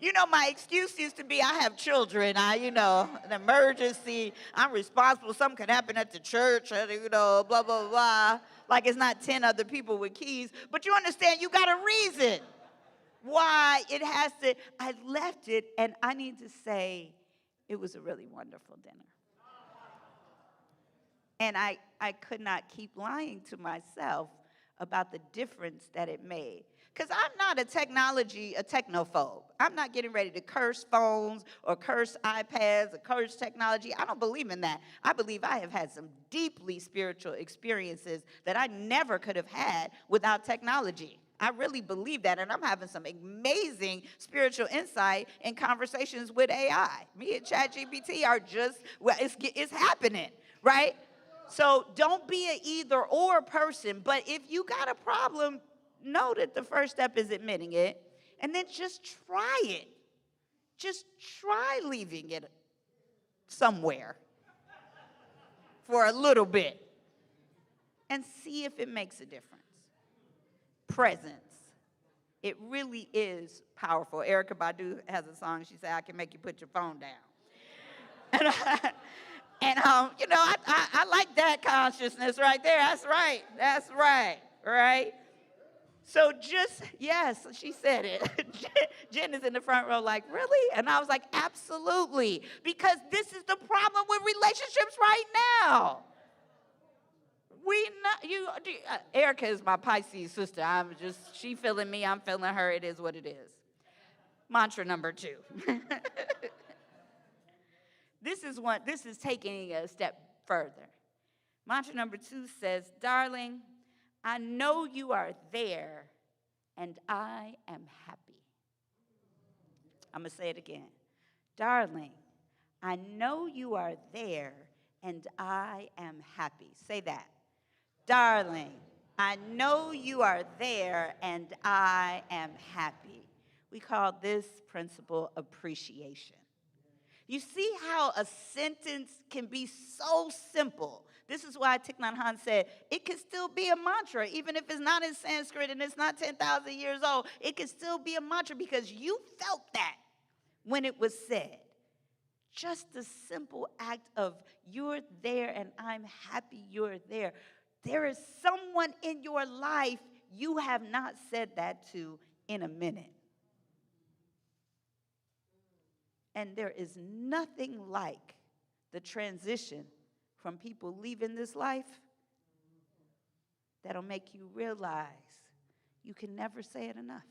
you know, my excuse used to be I have children. An emergency. I'm responsible. Something could happen at the church, blah, blah, blah. Like it's not 10 other people with keys. But you understand, you got a reason why it has to. I left it, and I need to say it was a really wonderful dinner. And I could not keep lying to myself about the difference that it made. Because I'm not a technophobe. I'm not getting ready to curse phones or curse iPads or curse technology. I don't believe in that. I believe I have had some deeply spiritual experiences that I never could have had without technology. I really believe that, and I'm having some amazing spiritual insight in conversations with AI. Me and ChatGPT are just, well, it's happening, right? So don't be an either-or person, but if you got a problem, know that the first step is admitting it, and then just try it. Just try leaving it somewhere for a little bit and see if it makes a difference. Presence. It really is powerful. Erykah Badu has a song. She said, I can make you put your phone down. And I like that consciousness right there. That's right, right? So yes, she said it. Jen is in the front row like, really? And I was like, absolutely. Because this is the problem with relationships right now. Erykah is my Pisces sister. She feeling me, I'm feeling her. It is what it is. Mantra number 2. This is taking a step further. Mantra number 2 says, darling, I know you are there and I am happy. I'm going to say it again. Darling, I know you are there and I am happy. Say that. Darling, I know you are there and I am happy. We call this principle appreciation. You see how a sentence can be so simple. This is why Thich Nhat Hanh said, it can still be a mantra, even if it's not in Sanskrit and it's not 10,000 years old. It can still be a mantra because you felt that when it was said. Just the simple act of you're there and I'm happy you're there. There is someone in your life you have not said that to in a minute. And there is nothing like the transition from people leaving this life that'll make you realize you can never say it enough.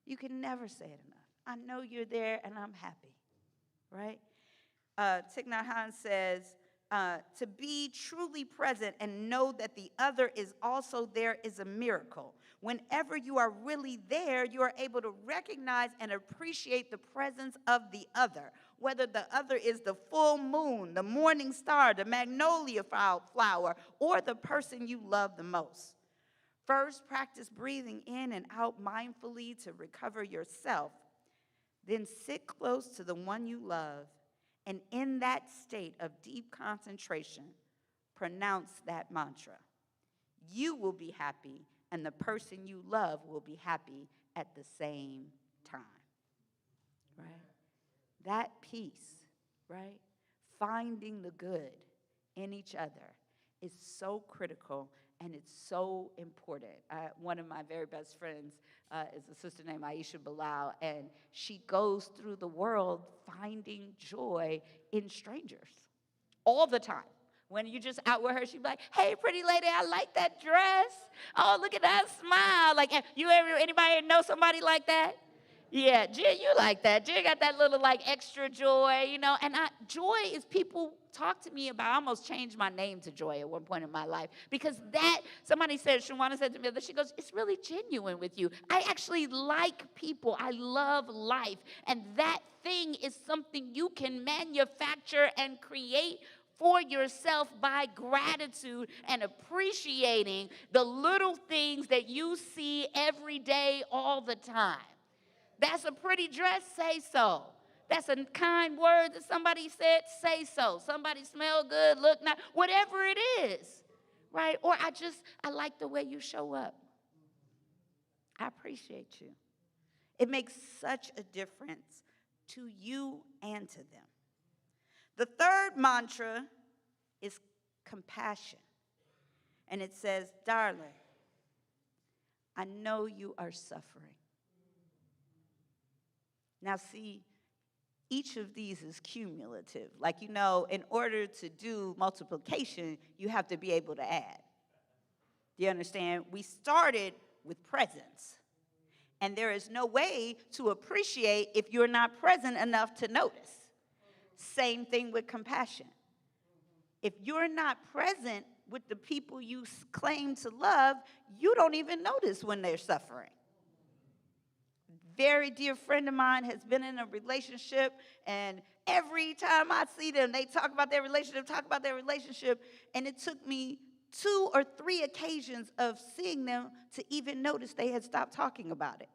You can never say it enough. I know you're there and I'm happy, right? Thich Nhat Hanh says, to be truly present and know that the other is also there is a miracle. Whenever you are really there, you are able to recognize and appreciate the presence of the other, whether the other is the full moon, the morning star, the magnolia flower, or the person you love the most. First, practice breathing in and out mindfully to recover yourself. Then sit close to the one you love, and in that state of deep concentration, pronounce that mantra. You will be happy, and the person you love will be happy at the same time, right? That peace, right? Finding the good in each other is so critical and it's so important. One of my very best friends is a sister named Aisha Bilal, and she goes through the world finding joy in strangers all the time. When you just out with her, she'd be like, hey, pretty lady, I like that dress. Oh, look at that smile. Like, anybody know somebody like that? Yeah, Jen, you like that. Jen got that little, extra joy, And joy is people talk to me about. I almost changed my name to Joy at one point in my life. Because somebody said, Shawana said to me, she goes, it's really genuine with you. I actually like people. I love life. And that thing is something you can manufacture and create for yourself by gratitude and appreciating the little things that you see every day, all the time. That's a pretty dress, say so. That's a kind word that somebody said, say so. Somebody smell good, look nice, whatever it is, right? Or I like the way you show up. I appreciate you. It makes such a difference to you and to them. The third mantra is compassion. And it says, darling, I know you are suffering. Now see, each of these is cumulative. Like, you know, in order to do multiplication, you have to be able to add. Do you understand? We started with presence. And there is no way to appreciate if you're not present enough to notice. Same thing with compassion. If you're not present with the people you claim to love, you don't even notice when they're suffering. Very dear friend of mine has been in a relationship, and every time I see them, they talk about their relationship, and it took me 2 or 3 occasions of seeing them to even notice they had stopped talking about it.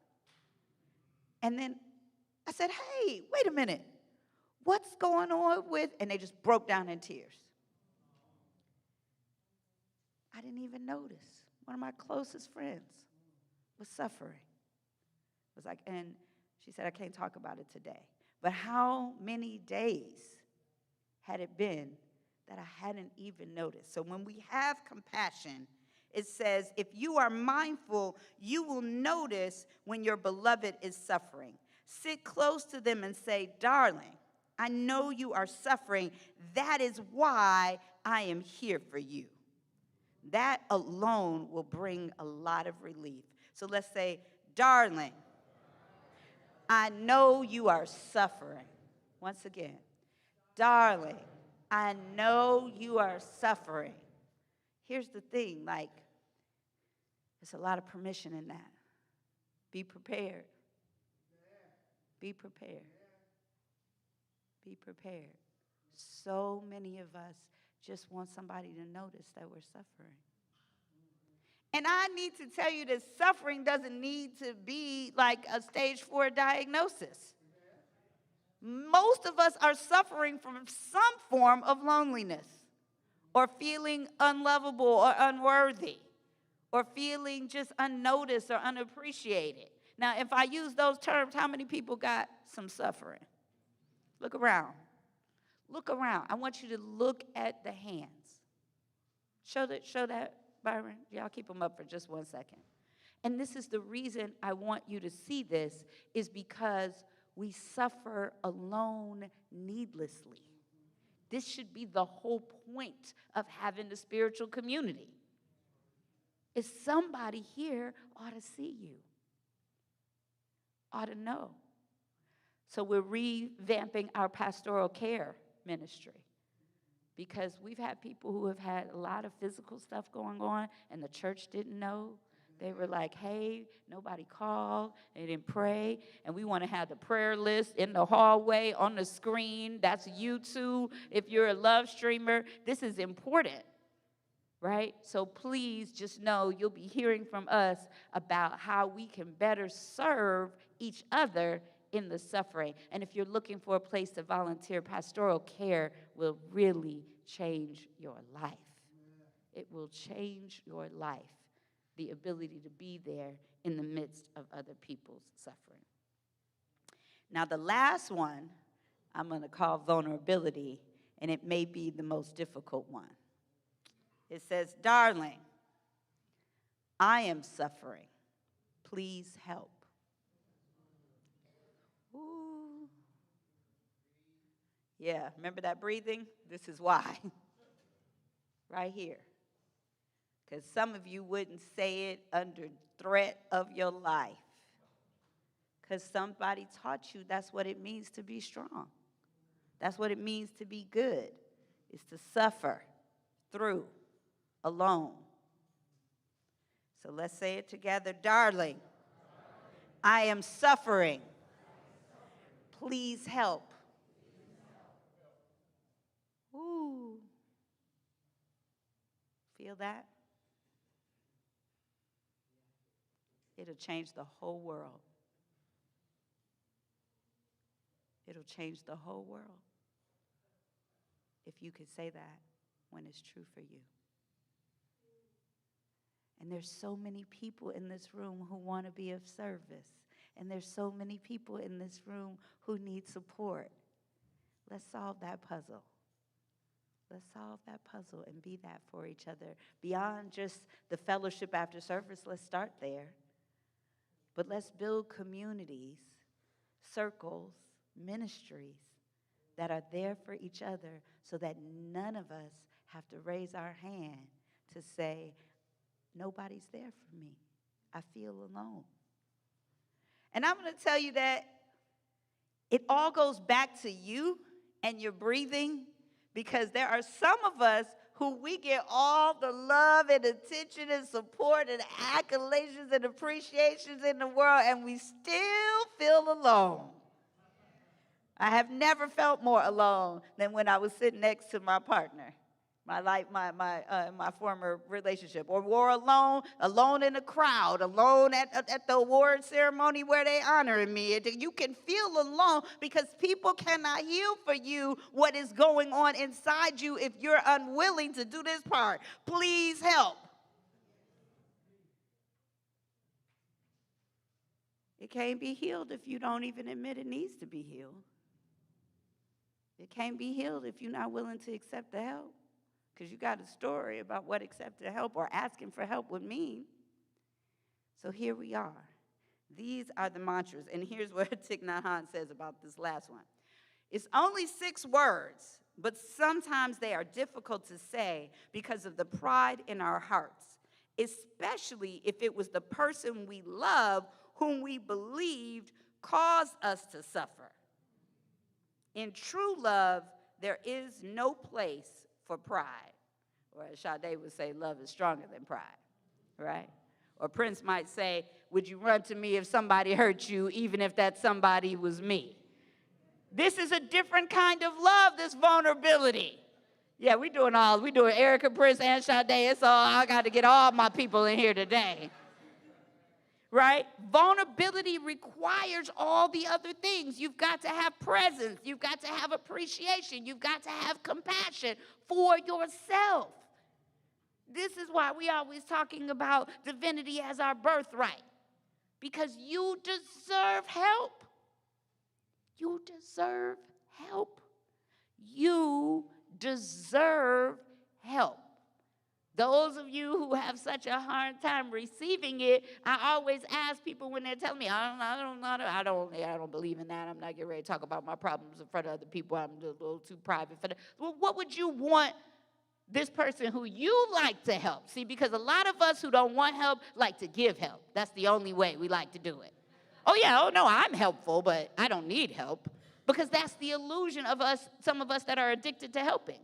And then I said, hey, wait a minute. What's going on with, and they just broke down in tears. I didn't even notice. One of my closest friends was suffering. It was like, and she said, I can't talk about it today. But how many days had it been that I hadn't even noticed? So when we have compassion, it says, if you are mindful, you will notice when your beloved is suffering. Sit close to them and say, darling, I know you are suffering. That is why I am here for you. That alone will bring a lot of relief. So let's say, darling, I know you are suffering. Once again, darling, I know you are suffering. Here's the thing, like, there's a lot of permission in that. Be prepared. Be prepared. Be prepared. So many of us just want somebody to notice that we're suffering. And I need to tell you that suffering doesn't need to be like a stage 4 diagnosis. Most of us are suffering from some form of loneliness, or feeling unlovable or unworthy, or feeling just unnoticed or unappreciated. Now, if I use those terms, how many people got some suffering? Look around. Look around. I want you to look at the hands. Show that, Byron. Y'all keep them up for just 1 second. And this is the reason I want you to see this, is because we suffer alone needlessly. This should be the whole point of having the spiritual community. Is somebody here ought to see you, ought to know. So we're revamping our pastoral care ministry, because we've had people who have had a lot of physical stuff going on, and the church didn't know. They were like, hey, nobody called, they didn't pray, and we want to have the prayer list in the hallway, on the screen. That's you too, if you're a love streamer. This is important, right? So please just know you'll be hearing from us about how we can better serve each other in the suffering. And if you're looking for a place to volunteer, pastoral care will really change your life. It will change your life, the ability to be there in the midst of other people's suffering. Now, the last one I'm going to call vulnerability, and it may be the most difficult one. It says, darling, I am suffering. Please help. Ooh. Yeah, remember that breathing? This is why. Right here. Because some of you wouldn't say it under threat of your life. Because somebody taught you that's what it means to be strong. That's what it means to be good, is to suffer through alone. So let's say it together. Darling, I am suffering. Please help. Ooh. feel that? It'll change the whole world. It'll change the whole world if you could say that when it's true for you. And there's so many people in this room who want to be of service. And there's so many people in this room who need support. Let's solve that puzzle. Let's solve that puzzle and be that for each other. Beyond just the fellowship after service, let's start there. But let's build communities, circles, ministries that are there for each other so that none of us have to raise our hand to say, nobody's there for me. I feel alone. And I'm going to tell you that it all goes back to you and your breathing, because there are some of us who we get all the love and attention and support and accolades and appreciations in the world, and we still feel alone. I have never felt more alone than when I was sitting next to my partner, my former relationship, or were alone in a crowd, alone at the award ceremony where they honoring me. You can feel alone because people cannot heal for you what is going on inside you if you're unwilling to do this part. Please help. It can't be healed if you don't even admit it needs to be healed. It can't be healed if you're not willing to accept the help, because you got a story about what accepting help or asking for help would mean. So here we are. These are the mantras, and here's what Thich Nhat Hanh says about this last one. It's only 6 words, but sometimes they are difficult to say because of the pride in our hearts, especially if it was the person we love whom we believed caused us to suffer. In true love, there is no place for pride. Or as Sade would say, love is stronger than pride, right? Or Prince might say, would you run to me if somebody hurt you, even if that somebody was me? This is a different kind of love, this vulnerability. Yeah, we doing Erica, Prince, and Sade. It's all, I got to get all my people in here today. Right? Vulnerability requires all the other things. You've got to have presence. You've got to have appreciation. You've got to have compassion for yourself. This is why we always talking about divinity as our birthright. Because you deserve help. You deserve help. You deserve help. Those of you who have such a hard time receiving it, I always ask people when they're telling me, I don't believe in that. I'm not getting ready to talk about my problems in front of other people. I'm a little too private for that. Well, what would you want this person who you like to help? See, because a lot of us who don't want help like to give help. That's the only way we like to do it. Oh no, I'm helpful, but I don't need help. Because that's the illusion of us, some of us that are addicted to helping.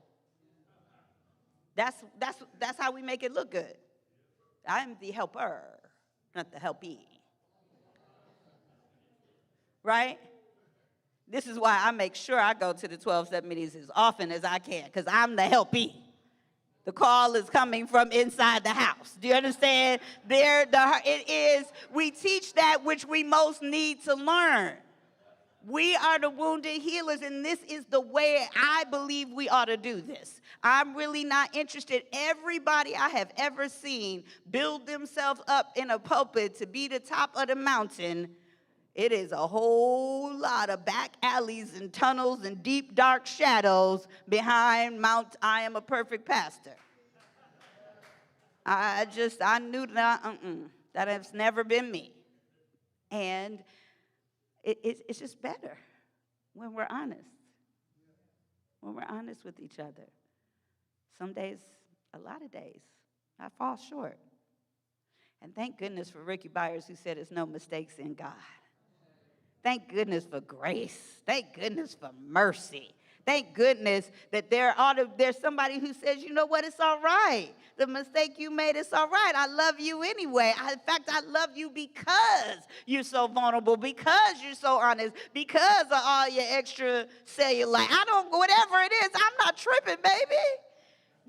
That's how we make it look good. I'm the helper, not the helpee. Right? This is why I make sure I go to the 12-step meetings as often as I can, because I'm the helpee. The call is coming from inside the house. Do you understand? We teach that which we most need to learn. We are the wounded healers, and this is the way I believe we ought to do this. I'm really not interested. Everybody I have ever seen build themselves up in a pulpit to be the top of the mountain, it is a whole lot of back alleys and tunnels and deep, dark shadows behind Mount I Am a Perfect Pastor. I knew that has never been me. And it's just better when we're honest. When we're honest with each other. Some days, a lot of days, I fall short. And thank goodness for Ricky Byers, who said there's no mistakes in God. Thank goodness for grace. Thank goodness for mercy. Thank goodness that there's somebody who says, you know what, it's all right. The mistake you made, it's all right. I love you anyway. In fact, I love you because you're so vulnerable, because you're so honest, because of all your extra cellulite. Whatever it is, I'm not tripping, baby.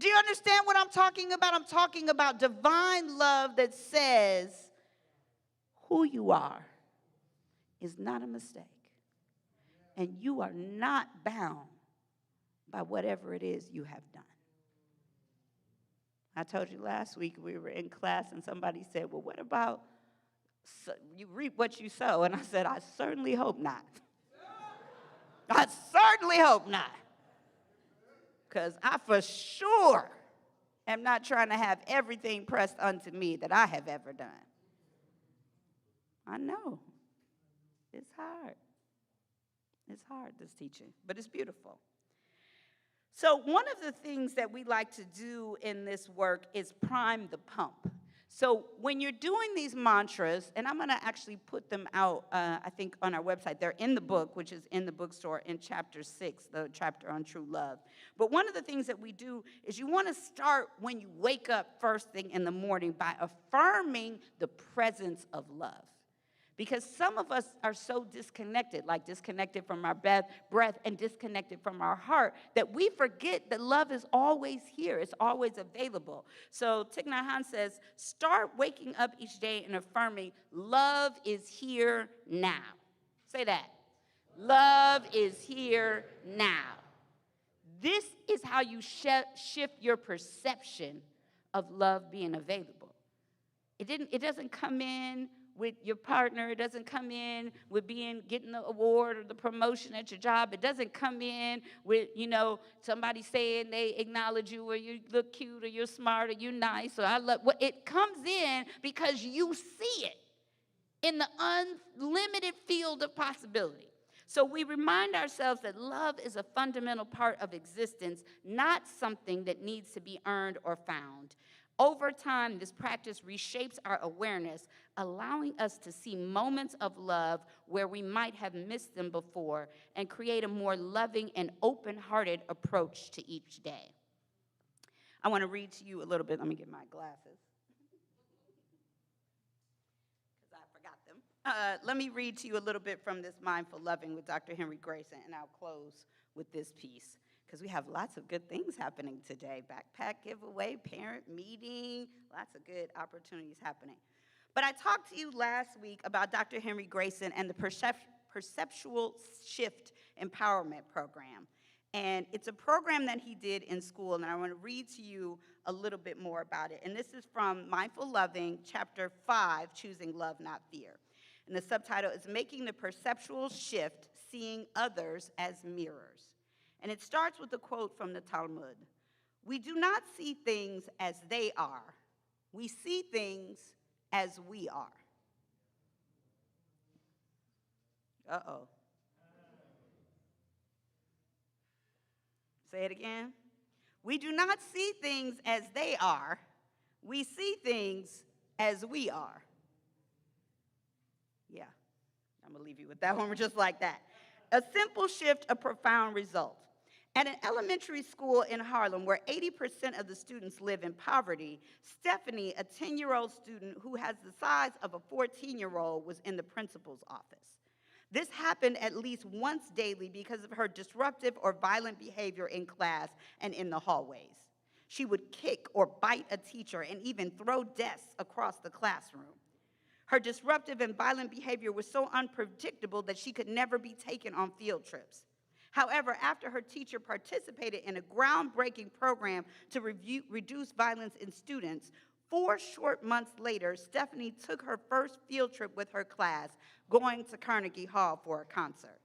Do you understand what I'm talking about? I'm talking about divine love that says who you are is not a mistake. And you are not bound by whatever it is you have done. I told you last week we were in class and somebody said, well, what about you reap what you sow? And I said, I certainly hope not. I certainly hope not. Because I for sure am not trying to have everything pressed unto me that I have ever done. I know. It's hard. It's hard, this teaching, but it's beautiful. So one of the things that we like to do in this work is prime the pump. So when you're doing these mantras, and I'm going to actually put them out, I think, on our website. They're in the book, which is in the bookstore in chapter 6, the chapter on true love. But one of the things that we do is you want to start when you wake up first thing in the morning by affirming the presence of love. Because some of us are so disconnected, like disconnected from our breath and disconnected from our heart, that we forget that love is always here. It's always available. So Thich Nhat Hanh says, start waking up each day and affirming, love is here now. Say that. Love is here now. This is how you shift your perception of love being available. It doesn't come in with your partner. It doesn't come in with getting the award or the promotion at your job. It doesn't come in with, somebody saying they acknowledge you or you look cute or you're smart or you're nice or I love. Well, it comes in because you see it in the unlimited field of possibility. So we remind ourselves that love is a fundamental part of existence, not something that needs to be earned or found. Over time, this practice reshapes our awareness, allowing us to see moments of love where we might have missed them before and create a more loving and open-hearted approach to each day. I want to read to you a little bit. Let me get my glasses, because I forgot them. Let me read to you a little bit from this Mindful Loving with Dr. Henry Grayson, and I'll close with this piece, because we have lots of good things happening today. Backpack giveaway, parent meeting, lots of good opportunities happening. But I talked to you last week about Dr. Henry Grayson and the Perceptual Shift Empowerment Program. And it's a program that he did in school, and I want to read to you a little bit more about it. And this is from Mindful Loving, Chapter 5, Choosing Love, Not Fear. And the subtitle is Making the Perceptual Shift, Seeing Others as Mirrors. And it starts with a quote from the Talmud. We do not see things as they are. We see things as we are. Uh-oh. Say it again. We do not see things as they are. We see things as we are. Yeah, I'm going to leave you with that one just like that. A simple shift, a profound result. At an elementary school in Harlem, where 80% of the students live in poverty, Stephanie, a 10-year-old student who has the size of a 14-year-old, was in the principal's office. This happened at least once daily because of her disruptive or violent behavior in class and in the hallways. She would kick or bite a teacher and even throw desks across the classroom. Her disruptive and violent behavior was so unpredictable that she could never be taken on field trips. However, after her teacher participated in a groundbreaking program to reduce violence in students, 4 short months later, Stephanie took her first field trip with her class, going to Carnegie Hall for a concert.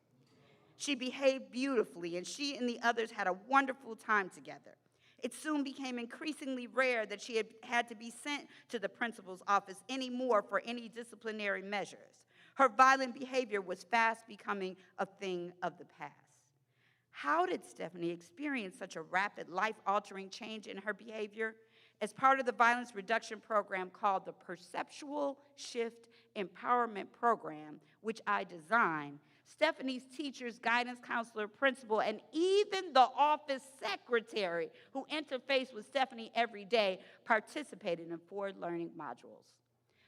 She behaved beautifully, and she and the others had a wonderful time together. It soon became increasingly rare that she had to be sent to the principal's office anymore for any disciplinary measures. Her violent behavior was fast becoming a thing of the past. How did Stephanie experience such a rapid, life-altering change in her behavior? As part of the violence reduction program called the Perceptual Shift Empowerment Program, which I designed, Stephanie's teachers, guidance counselor, principal, and even the office secretary who interfaced with Stephanie every day participated in 4 learning modules.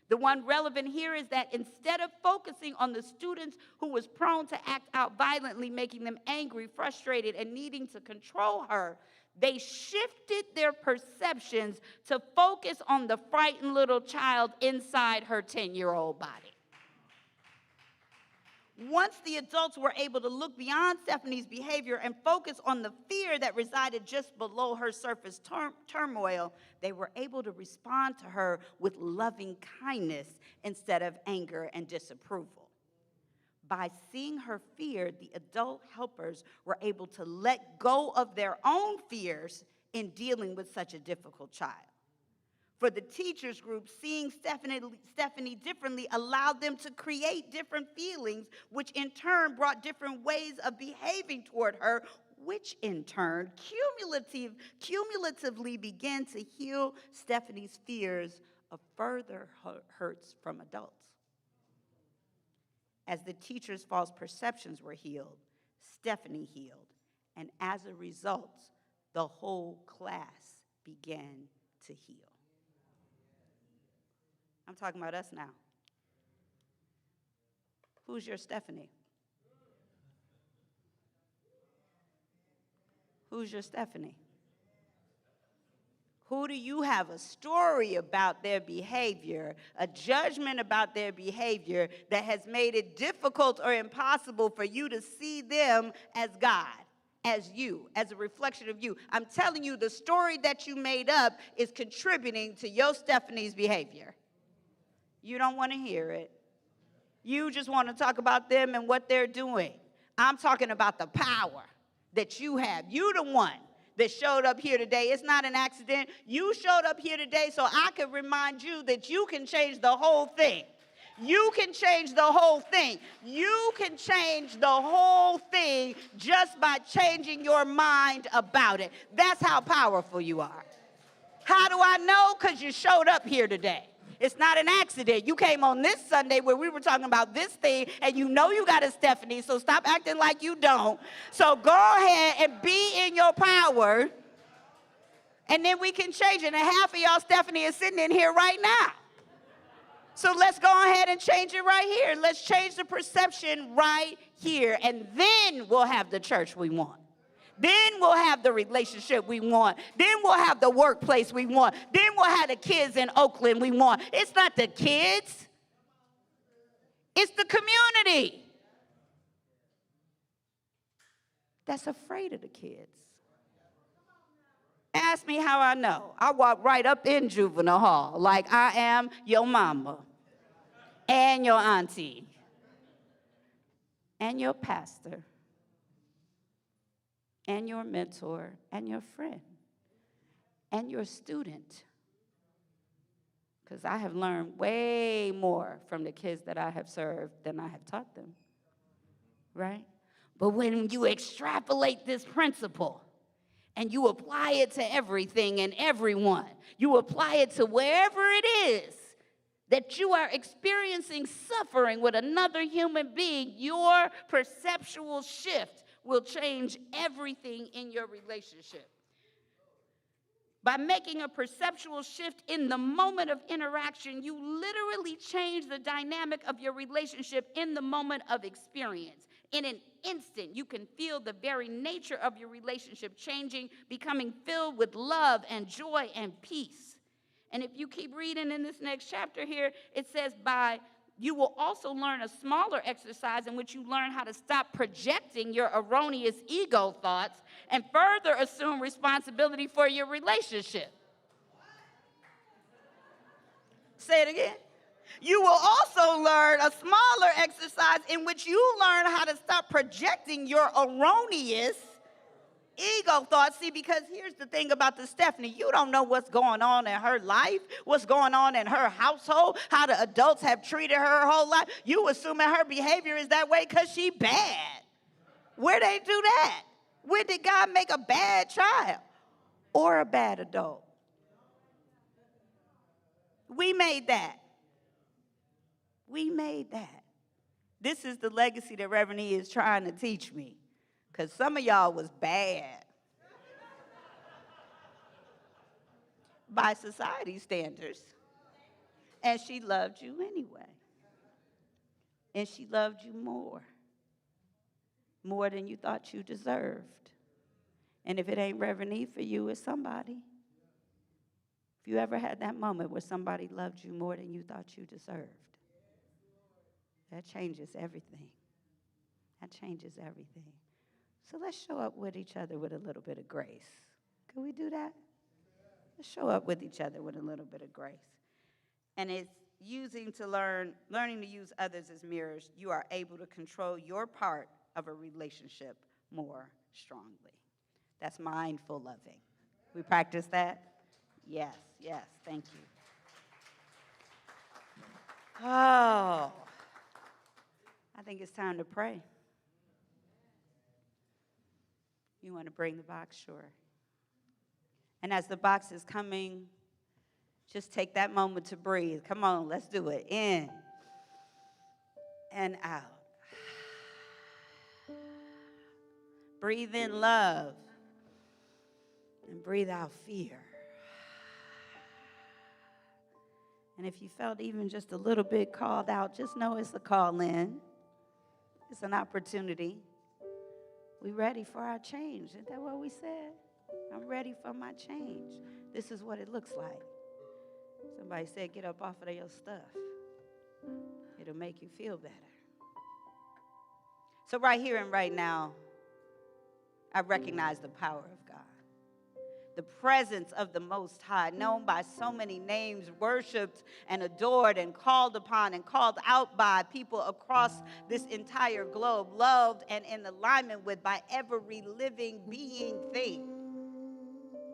The one relevant here is that instead of focusing on the students who was prone to act out violently, making them angry, frustrated, and needing to control her, They shifted their perceptions to focus on the frightened little child inside her 10-year-old body. Once the adults were able to look beyond Stephanie's behavior and focus on the fear that resided just below her surface turmoil, they were able to respond to her with loving kindness instead of anger and disapproval. By seeing her fear, the adult helpers were able to let go of their own fears in dealing with such a difficult child. For the teachers group, seeing Stephanie differently allowed them to create different feelings, which in turn brought different ways of behaving toward her, which in turn cumulatively began to heal Stephanie's fears of further hurts from adults. As the teacher's false perceptions were healed, Stephanie healed, and as a result, the whole class began to heal. I'm talking about us now. Who's your Stephanie? Who's your Stephanie? Who do you have a story about their behavior, a judgment about their behavior that has made it difficult or impossible for you to see them as God, as you, as a reflection of you? I'm telling you, the story that you made up is contributing to your Stephanie's behavior. You don't want to hear it. You just want to talk about them and what they're doing. I'm talking about the power that you have. You the one that showed up here today. It's not an accident. You showed up here today so I could remind you that you can change the whole thing. You can change the whole thing. You can change the whole thing just by changing your mind about it. That's how powerful you are. How do I know? Because you showed up here today. It's not an accident. You came on this Sunday where we were talking about this thing, and you know you got a Stephanie, so stop acting like you don't. So go ahead and be in your power, and then we can change it. And half of y'all Stephanie is sitting in here right now. So let's go ahead and change it right here. Let's change the perception right here, and then we'll have the church we want. Then we'll have the relationship we want. Then we'll have the workplace we want. Then we'll have the kids in Oakland we want. It's not the kids. It's the community that's afraid of the kids. Ask me how I know. I walk right up in juvenile hall like I am your mama and your auntie and your pastor and your mentor, and your friend, and your student. Because I have learned way more from the kids that I have served than I have taught them, right? But when you extrapolate this principle, and you apply it to everything and everyone, you apply it to wherever it is that you are experiencing suffering with another human being, your perceptual shift will change everything in your relationship. By making a perceptual shift in the moment of interaction, you literally change the dynamic of your relationship in the moment of experience. In an instant, you can feel the very nature of your relationship changing, becoming filled with love and joy and peace. And if you keep reading in this next chapter here, it says you will also learn a smaller exercise in which you learn how to stop projecting your erroneous ego thoughts and further assume responsibility for your relationship. Say it again. You will also learn a smaller exercise in which you learn how to stop projecting your erroneous ego thoughts. See, because here's the thing about the Stephanie. You don't know what's going on in her life, what's going on in her household, how the adults have treated her whole life. You assuming her behavior is that way because she bad. Where they do that? Where did God make a bad child or a bad adult? We made that. We made that. This is the legacy that Reverend E is trying to teach me. Because some of y'all was bad by society standards. And she loved you anyway. And she loved you more than you thought you deserved. And if it ain't Reverend E for you, it's somebody. If you ever had that moment where somebody loved you more than you thought you deserved, that changes everything. That changes everything. So let's show up with each other with a little bit of grace. Can we do that? Let's show up with each other with a little bit of grace. And it's learning to use others as mirrors. You are able to control your part of a relationship more strongly. That's mindful loving. We practice that? Yes, thank you. Oh, I think it's time to pray. You want to bring the box? Sure. And as the box is coming, just take that moment to breathe. Come on, let's do it. In and out. Breathe in love and breathe out fear. And if you felt even just a little bit called out, just know it's a call in. It's an opportunity. We ready for our change. Isn't that what we said? I'm ready for my change. This is what it looks like. Somebody said, get up off of your stuff. It'll make you feel better. So right here and right now, I recognize the power of God. The presence of the Most High, known by so many names, worshiped and adored and called upon and called out by people across this entire globe, loved and in alignment with by every living being thing.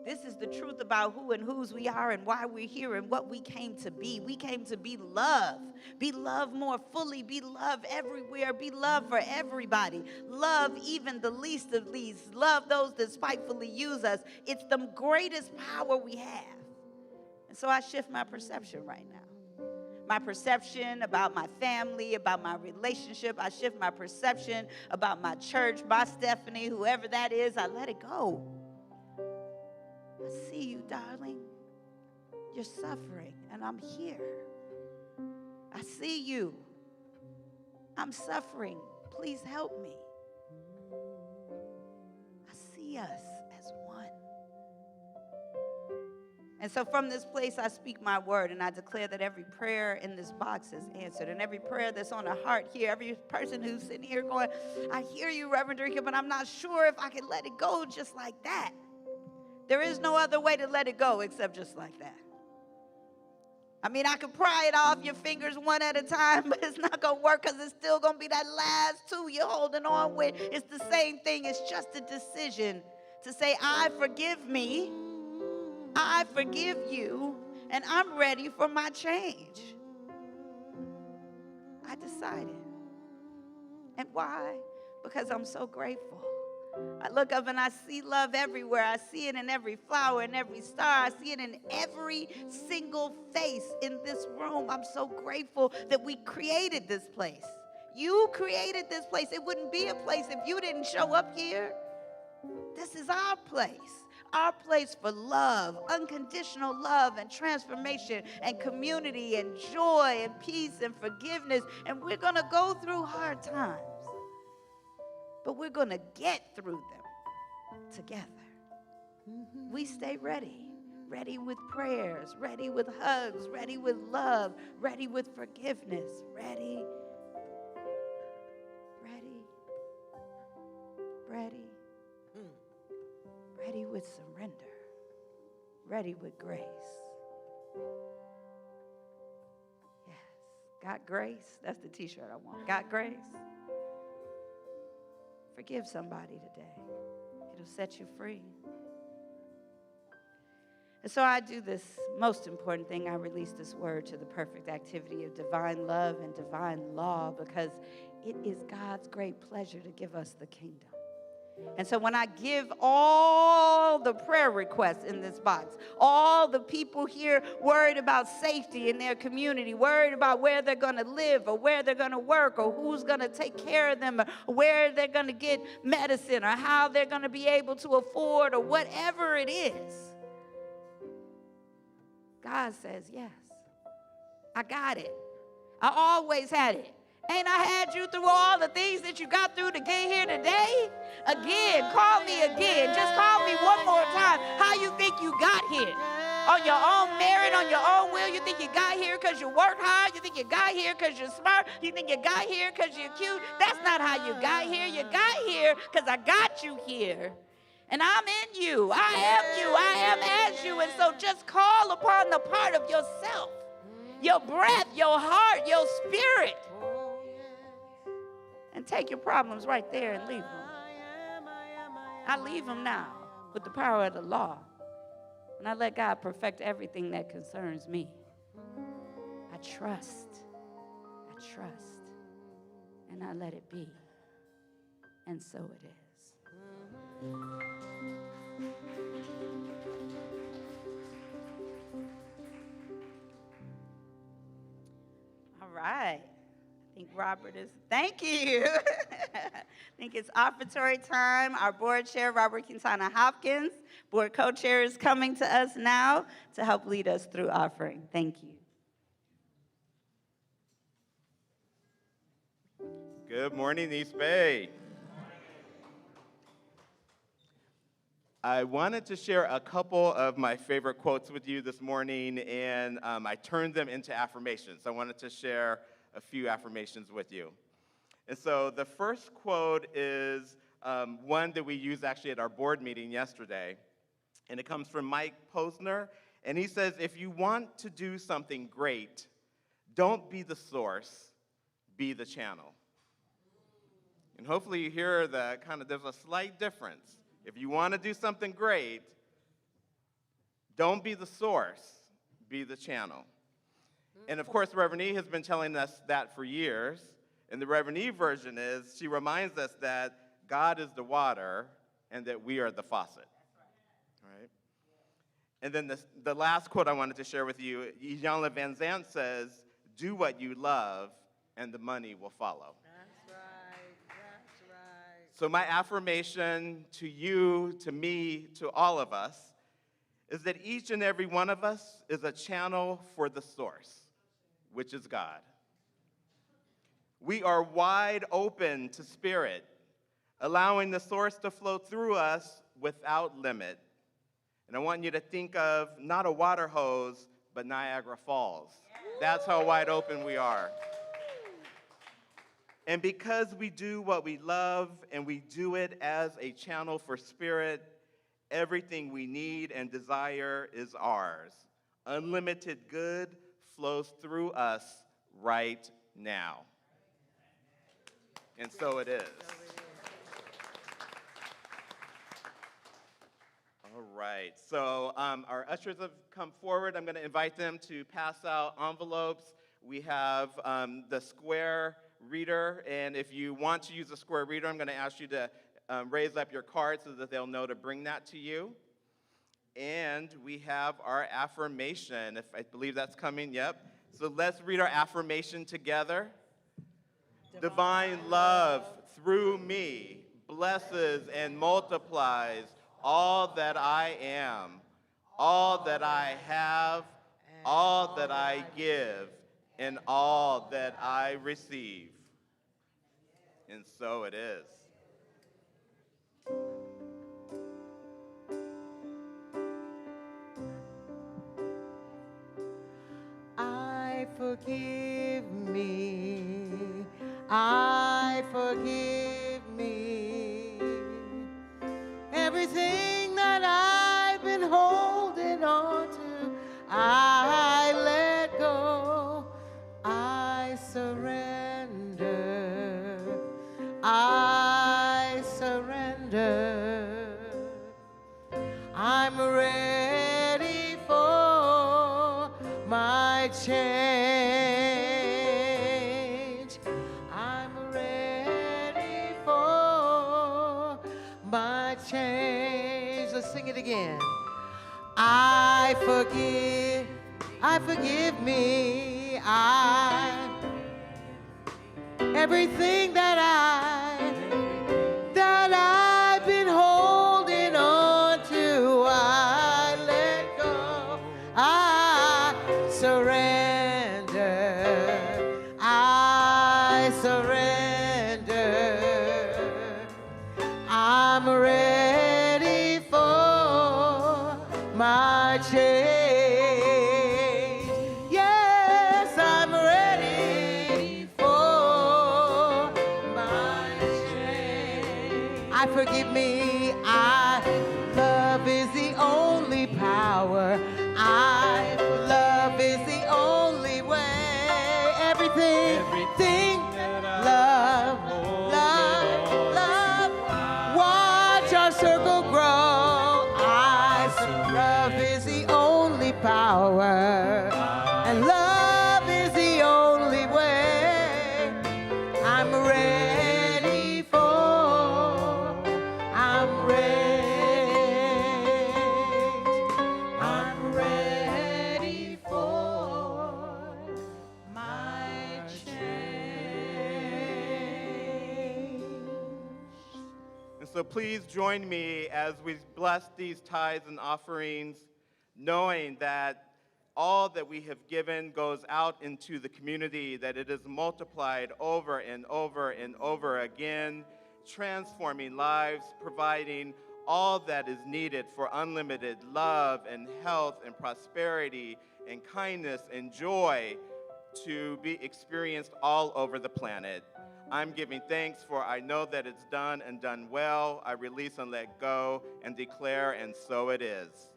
This is the truth about who and whose we are and why we're here and what we came to be. We came to be love. Be loved more fully. Be loved everywhere. Be loved for everybody. Love even the least of these. Love those that spitefully use us. It's the greatest power we have. And so I shift my perception right now. My perception about my family, about my relationship. I shift my perception about my church, my Stephanie, whoever that is. I let it go. I see you, darling. You're suffering, and I'm here. I see you. I'm suffering. Please help me. I see us as one. And so from this place, I speak my word, and I declare that every prayer in this box is answered, and every prayer that's on a heart here, every person who's sitting here going, I hear you, Reverend Drinker, but I'm not sure if I can let it go just like that. There is no other way to let it go except just like that. I mean, I could pry it off your fingers one at a time, but it's not going to work because it's still going to be that last two you're holding on with. It's the same thing. It's just a decision to say, I forgive me, I forgive you, and I'm ready for my change. I decided. And why? Because I'm so grateful. I look up and I see love everywhere. I see it in every flower and every star. I see it in every single face in this room. I'm so grateful that we created this place. You created this place. It wouldn't be a place if you didn't show up here. This is our place for love, unconditional love and transformation and community and joy and peace and forgiveness. And we're going to go through hard times. But we're going to get through them together. We stay ready. Ready with prayers, ready with hugs, ready with love, ready with forgiveness, ready with surrender, ready with grace. Yes, got grace? That's the t-shirt I want. Got grace? Forgive somebody today. It'll set you free. And so I do this most important thing. I release this word to the perfect activity of divine love and divine law because it is God's great pleasure to give us the kingdom. And so when I give all the prayer requests in this box, all the people here worried about safety in their community, worried about where they're going to live or where they're going to work or who's going to take care of them or where they're going to get medicine or how they're going to be able to afford or whatever it is, God says, yes, I got it. I always had it. Ain't I had you through all the things that you got through to get here today? Again, call me again. Just call me one more time. How you think you got here? On your own merit, on your own will? You think you got here because you work hard? You think you got here because you're smart? You think you got here because you're cute? That's not how you got here. You got here because I got you here. And I'm in you. I am you. I am as you. And so just call upon the part of yourself, your breath, your heart, your spirit, and take your problems right there and leave them. I leave them now with the power of the law. And I let God perfect everything that concerns me. I trust, and I let it be. And so it is. All right. I think Robert is, thank you. I think it's offertory time. Our board chair, Robert Quintana Hopkins, board co-chair, is coming to us now to help lead us through offering. Thank you. Good morning, East Bay. I wanted to share a couple of my favorite quotes with you this morning, and I turned them into affirmations. I wanted to share a few affirmations with you. And so the first quote is one that we used actually at our board meeting yesterday, and it comes from Mike Posner, and he says, if you want to do something great, don't be the source, be the channel. And hopefully you hear the there's a slight difference. If you want to do something great, don't be the source, be the channel. And of course, Reverend E has been telling us that for years. And the Reverend E version is, she reminds us that God is the water and that we are the faucet. Right? And then the last quote I wanted to share with you, Iyanla Vanzant says, do what you love and the money will follow. That's right. So my affirmation to you, to me, to all of us, is that each and every one of us is a channel for the source, which is God. We are wide open to Spirit, allowing the source to flow through us without limit. And I want you to think of not a water hose, but Niagara Falls. That's how wide open we are. And because we do what we love and we do it as a channel for Spirit, everything we need and desire is ours. Unlimited good flows through us right now. And so it is. All right, so our ushers have come forward. I'm going to invite them to pass out envelopes. We have the square reader, and if you want to use the square reader, I'm going to ask you to raise up your card so that they'll know to bring that to you. And we have our affirmation, if I believe that's coming, yep. So let's read our affirmation together. Divine love through me blesses and multiplies all that I am, all that I have, all that I give, and all that I receive. And so it is. I forgive me. I forgive me. Everything that I've been holding on to, I let go. I surrender. I surrender. I'm ready for my change. I'm ready for my change. Let's sing it again. I forgive me. Everything that I've been holding on to, I let go. I surrender. I I'm ready for my change. Yes, I'm ready for my change. I forgive me. Love is the only power. Love is the only way. Everything love, watch our circle grow. Love is the only power, and love is the only way. I'm ready for, I'm ready for my change. And so please join me as we bless these tithes and offerings, knowing that all that we have given goes out into the community, that it is multiplied over and over and over again, transforming lives, providing all that is needed for unlimited love and health and prosperity and kindness and joy to be experienced all over the planet. I'm giving thanks, for I know that it's done and done well. I release and let go and declare, and so it is.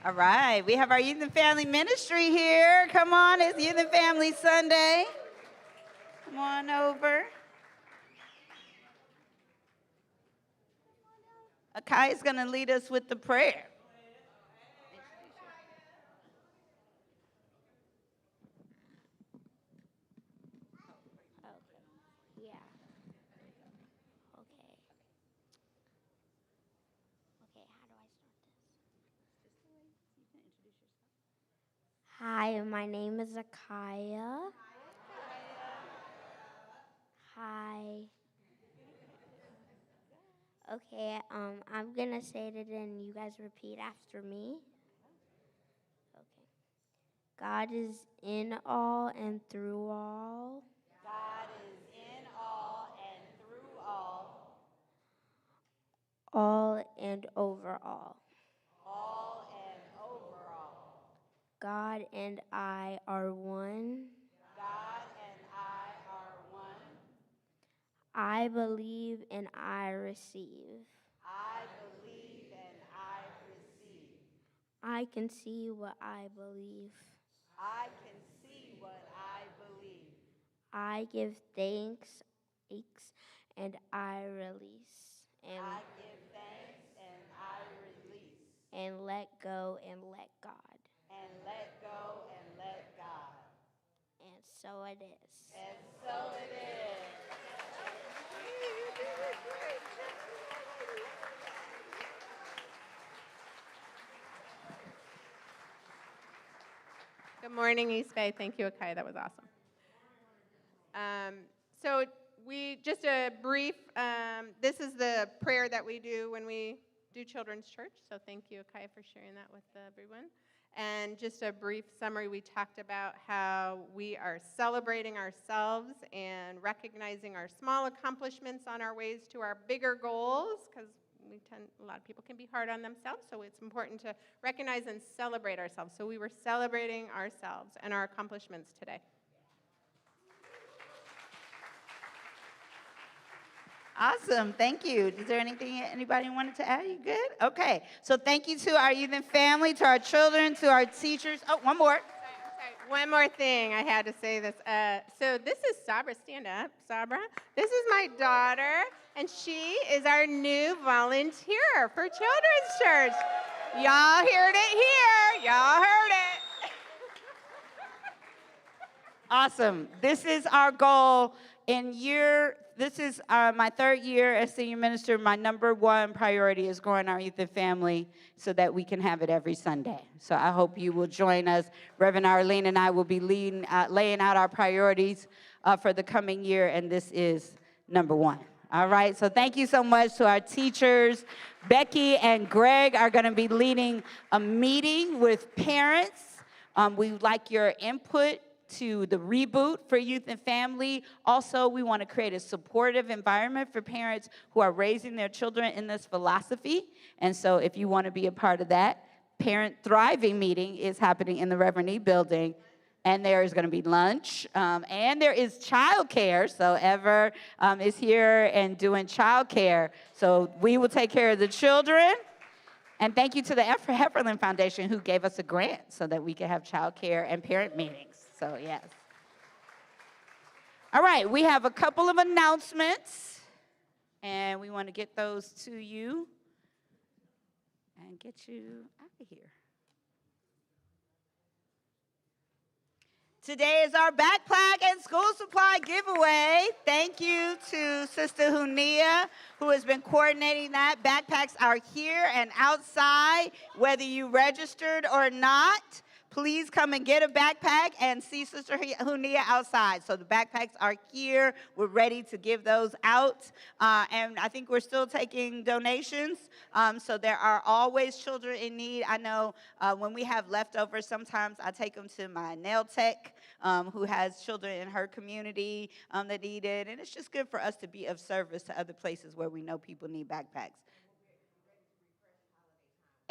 All right, we have our Youth and Family Ministry here. Come on, it's Youth and Family Sunday. Come on over. Akai is going to lead us with the prayer. Yeah. Okay. Okay, how do I start this? Hi, my name is Akaya. Hi. Okay, I'm gonna say it and you guys repeat after me. Okay. God is in all and through all. God is in all and through all. All and over all. All and over all. God and I are one. God and I are one. I believe and I receive. I believe and I receive. I can see what I believe. I can see what I believe. I give thanks and I release. I give thanks and I release. And let go and let God. And let go and let God. And so it is. And so it is. Good morning, East Bay. Thank you, Akai. That was awesome. So just a brief, this is the prayer that we do when we do Children's Church. So thank you, Akai, for sharing that with everyone. And just a brief summary, we talked about how we are celebrating ourselves and recognizing our small accomplishments on our ways to our bigger goals, because a lot of people can be hard on themselves, so it's important to recognize and celebrate ourselves. So we were celebrating ourselves and our accomplishments today. Awesome, thank you. Is there anything anybody wanted to add? You good? Okay, so thank you to our youth and family, to our children, to our teachers. Oh, one more. Sorry. One more thing, I had to say this. So this is Sabra, stand up, Sabra. This is my daughter, and she is our new volunteer for Children's Church. Y'all heard it here, y'all heard it. Awesome, this is our goal this is my third year as senior minister. My number one priority is growing our youth and family so that we can have it every Sunday. So I hope you will join us. Reverend Arlene and I will be laying out our priorities for the coming year, and this is number one. All right, so thank you so much to our teachers. Becky and Greg are going to be leading a meeting with parents. We would like your input to the Reboot for Youth and Family. Also, we want to create a supportive environment for parents who are raising their children in this philosophy. And so if you want to be a part of that, Parent Thriving meeting is happening in the Reverend E building. And there is going to be lunch, and there is childcare. So Ever is here and doing childcare. So we will take care of the children. And thank you to the Hefferland Foundation who gave us a grant so that we could have childcare and parent meetings. So yes. All right, we have a couple of announcements, and we want to get those to you and get you out of here. Today is our backpack and school supply giveaway. Thank you to Sister Hunia, who has been coordinating that. Backpacks are here and outside, whether you registered or not. Please come and get a backpack and see Sister Hunia outside. So the backpacks are here. We're ready to give those out. And I think we're still taking donations. So there are always children in need. I know when we have leftovers, sometimes I take them to my nail tech, who has children in her community that need it. And it's just good for us to be of service to other places where we know people need backpacks.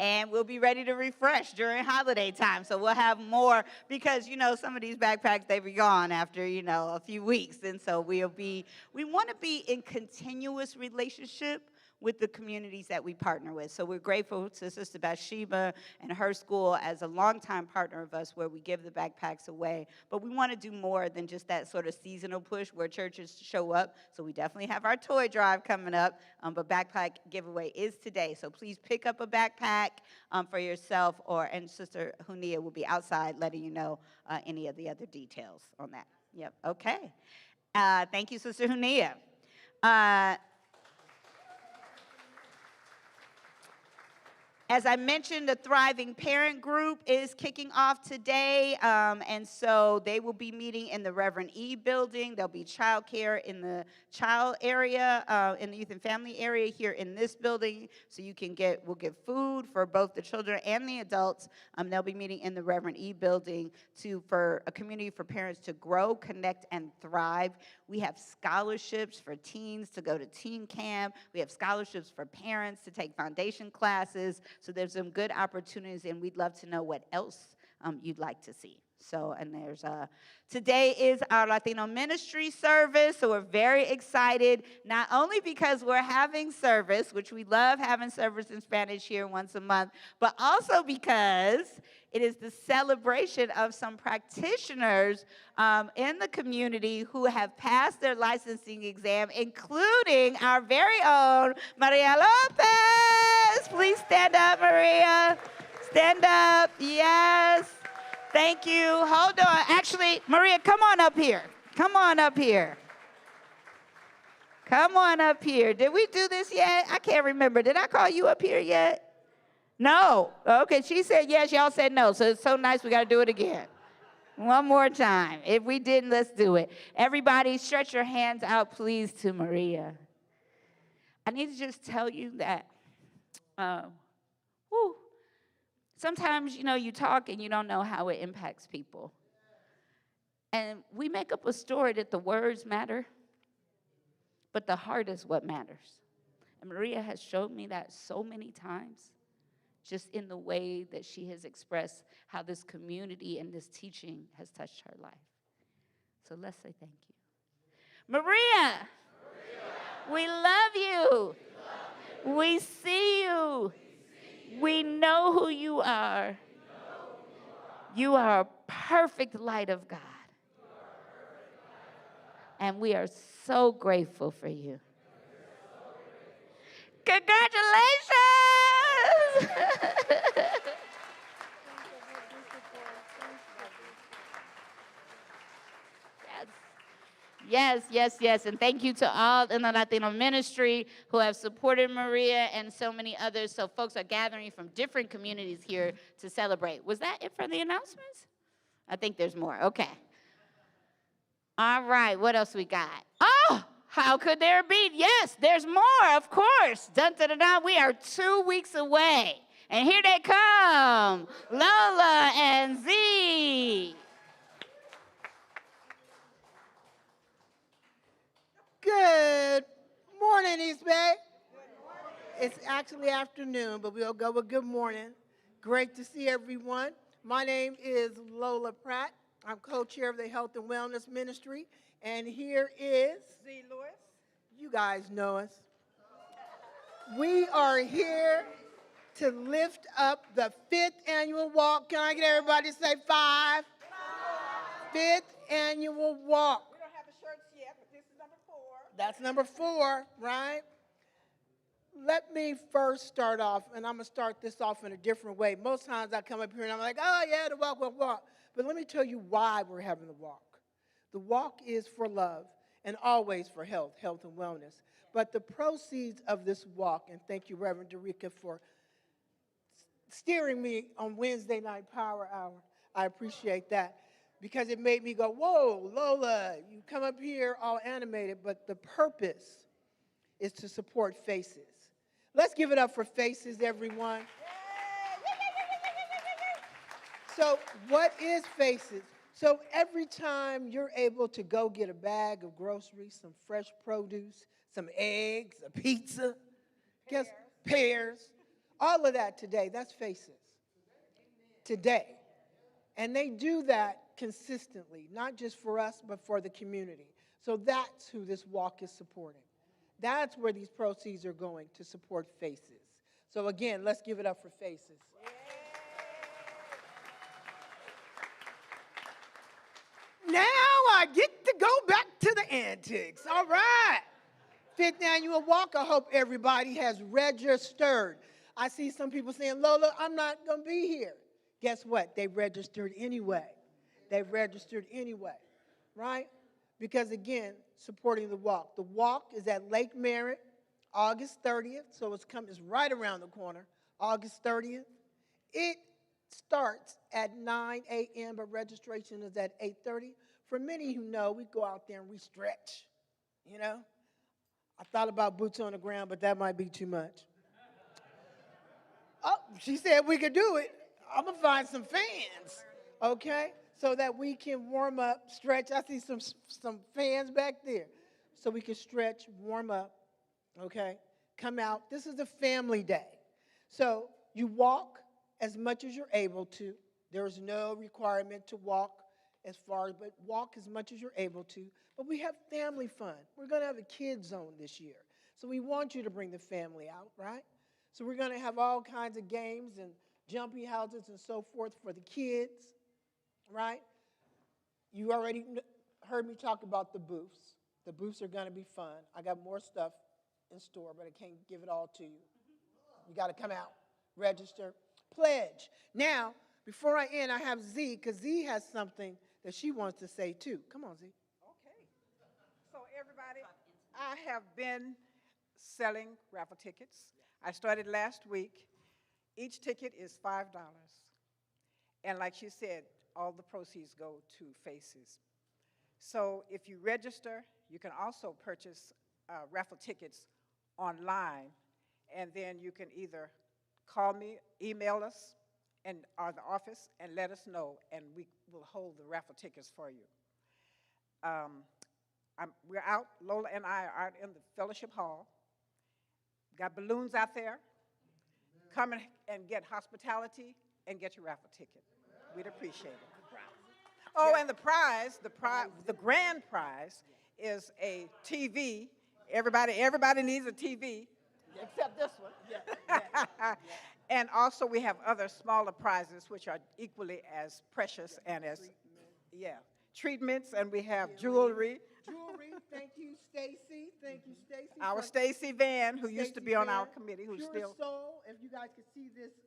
And we'll be ready to refresh during holiday time. So we'll have more because, some of these backpacks, they be gone after, a few weeks. And so we want to be in continuous relationship with the communities that we partner with. So we're grateful to Sister Bathsheba and her school as a longtime partner of us where we give the backpacks away. But we want to do more than just that sort of seasonal push where churches show up. So we definitely have our toy drive coming up, but backpack giveaway is today. So please pick up a backpack for yourself, and Sister Hunia will be outside letting you know any of the other details on that. Yep, okay. Thank you, Sister Hunia. As I mentioned, the Thriving Parent Group is kicking off today, and so they will be meeting in the Reverend E building. There'll be childcare in the child area, in the youth and family area here in this building, so we'll give food for both the children and the adults. They'll be meeting in the Reverend E building for a community for parents to grow, connect, and thrive. We have scholarships for teens to go to teen camp. We have scholarships for parents to take foundation classes. So there's some good opportunities, and we'd love to know what else you'd like to see. So, and today is our Latino ministry service, so we're very excited, not only because we're having service, which we love having service in Spanish here once a month, but also because it is the celebration of some practitioners in the community who have passed their licensing exam, including our very own Maria Lopez. Please stand up, Maria. Stand up. Yes. Thank you. Hold on. Actually, Maria, come on up here. Come on up here. Come on up here. Did we do this yet? I can't remember. Did I call you up here yet? No. Okay, she said yes. Y'all said no. So it's so nice we got to do it again. One more time. If we didn't, let's do it. Everybody, stretch your hands out, please, to Maria. I need to just tell you that sometimes, you talk and you don't know how it impacts people. And we make up a story that the words matter, but the heart is what matters. And Maria has showed me that so many times, just in the way that she has expressed how this community and this teaching has touched her life. So let's say thank you. Maria, we love you. We see you. We know who you are. You are a perfect light of God. And we are so grateful for you. Congratulations! Yes. And thank you to all in the Latino ministry who have supported Maria and so many others. So folks are gathering from different communities here to celebrate. Was that it for the announcements? I think there's more. Okay. All right. What else we got? Oh, how could there be? Yes, there's more, of course. Dun, dun, dun, dun. We are 2 weeks away. And here they come, Lola and Z. It's actually afternoon, but we'll go with good morning. Great to see everyone. My name is Lola Pratt. I'm co-chair of the Health and Wellness Ministry. And here is Z. Lewis. you guys know us. We are here to lift up the 5th annual walk. Can I get everybody to say 5? 5th annual walk. We don't have the shirts yet, but this is number 4. That's number 4, right? Let me first start off, and I'm going to start this off in a different way. Most times I come up here and I'm like, oh, yeah, the walk, walk, walk. But let me tell you why we're having the walk. The walk is for love and always for health and wellness. But the proceeds of this walk, and thank you, Reverend Derica, for steering me on Wednesday night power hour. I appreciate that because it made me go, whoa, Lola, you come up here all animated, but the purpose is to support Faces. Let's give it up for Faces, everyone. So what is Faces? So every time you're able to go get a bag of groceries, some fresh produce, some eggs, a pizza, pears, all of that today, that's Faces. Today. And they do that consistently, not just for us, but for the community. So that's who this walk is supporting. That's where these proceeds are going, to support Faces. So again, let's give it up for Faces. Now I get to go back to the antics. All right. 5th annual walk. I hope everybody has registered. I see some people saying, Lola, I'm not going to be here. Guess what? They registered anyway. They registered anyway, right? Because again, supporting the walk. The walk is at Lake Merritt, August 30th, so it's right around the corner, August 30th. It starts at 9 a.m., but registration is at 8:30. For many who know, we go out there and we stretch, you know? I thought about boots on the ground, but that might be too much. Oh, she said we could do it. I'm going to find some fans, okay, so that we can warm up, stretch. I see some fans back there. So we can stretch, warm up, okay, come out. This is a family day. So you walk as much as you're able to. There is no requirement to walk as far, but walk as much as you're able to. But we have family fun. We're going to have a kids zone this year. So we want you to bring the family out, right? So we're going to have all kinds of games and jumpy houses and so forth for the kids, right? You already heard me talk about the booths. The booths are going to be fun. I got more stuff in store, but I can't give it all to you. You got to come out, register, pledge. Now, before I end, I have Z, because Z has something that she wants to say too. Come on, Z. Okay. So everybody, I have been selling raffle tickets. I started last week. Each ticket is $5. And like she said, all the proceeds go to Faces. So if you register, you can also purchase raffle tickets online, and then you can either call me, email us, or the office, and let us know, and we will hold the raffle tickets for you. We're out, Lola and I are out in the fellowship hall. Got balloons out there. Come and get hospitality and get your raffle ticket. We'd appreciate it. Oh, and the grand prize is a TV. Everybody needs a TV, except this one. And also we have other smaller prizes which are equally as precious and as, treatments, and we have jewelry. Jewelry, thank you, Stacy. Thank you, Stacy. Our Stacy Van, who used to be on our committee, who's Pure still. Soul, if you guys could see this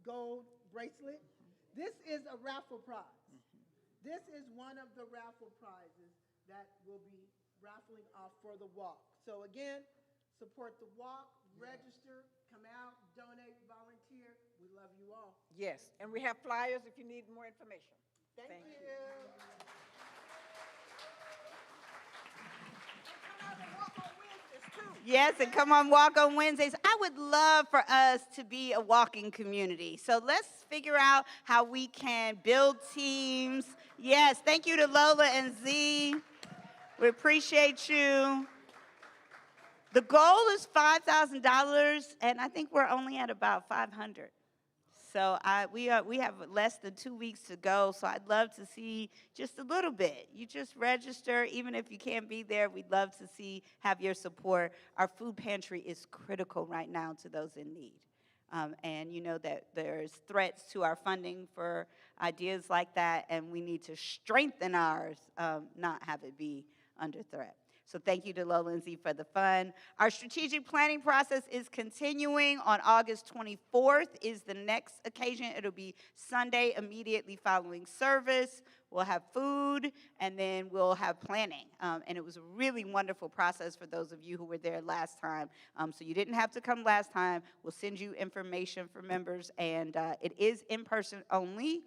gold bracelet. This is a raffle prize. This is one of the raffle prizes that will be raffling off for the walk. So again, support the walk, register, come out, donate, volunteer. We love you all. Yes, and we have flyers if you need more information. Thank you. Yes, and come on Walk on Wednesdays. I would love for us to be a walking community. So let's figure out how we can build teams. Yes, thank you to Lola and Z. We appreciate you. The goal is $5,000, and I think we're only at about 500. So we have less than 2 weeks to go, so I'd love to see just a little bit. You just register, even if you can't be there, we'd love to have your support. Our food pantry is critical right now to those in need. And you know that there's threats to our funding for ideas like that, and we need to strengthen ours, not have it be under threat. So thank you to Low Lindsay for the fund. Our strategic planning process is continuing. On August 24th is the next occasion. It'll be Sunday immediately following service. We'll have food, and then we'll have planning. And it was a really wonderful process for those of you who were there last time. So you didn't have to come last time. We'll send you information for members, and it is in person only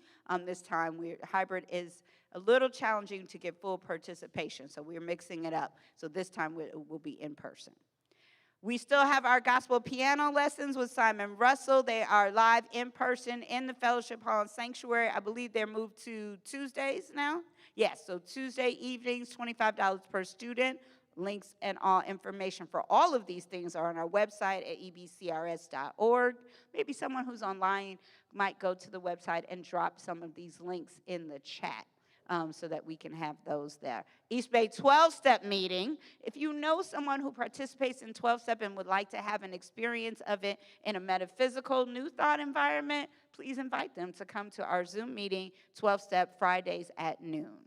this time. Hybrid is a little challenging to get full participation, so we're mixing it up. So this time it will be in person. We still have our gospel piano lessons with Simon Russell. They are live in person in the Fellowship Hall and Sanctuary. I believe they're moved to Tuesdays now. Yes, so Tuesday evenings, $25 per student. Links and all information for all of these things are on our website at ebcrs.org. Maybe someone who's online might go to the website and drop some of these links in the chat. So that we can have those there. East Bay 12-step meeting. If you know someone who participates in 12-step and would like to have an experience of it in a metaphysical New Thought environment, please invite them to come to our Zoom meeting, 12-step Fridays at noon.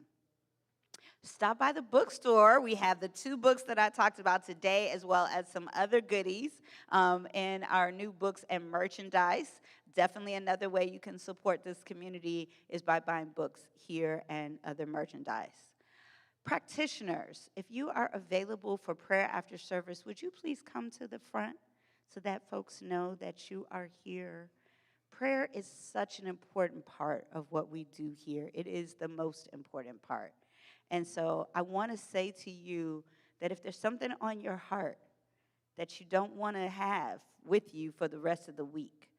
Stop by the bookstore. We have the 2 books that I talked about today, as well as some other goodies in our new books and merchandise. Definitely another way you can support this community is by buying books here and other merchandise. Practitioners, if you are available for prayer after service, would you please come to the front so that folks know that you are here? Prayer is such an important part of what we do here. It is the most important part. And so I want to say to you that if there's something on your heart that you don't want to have with you for the rest of the week,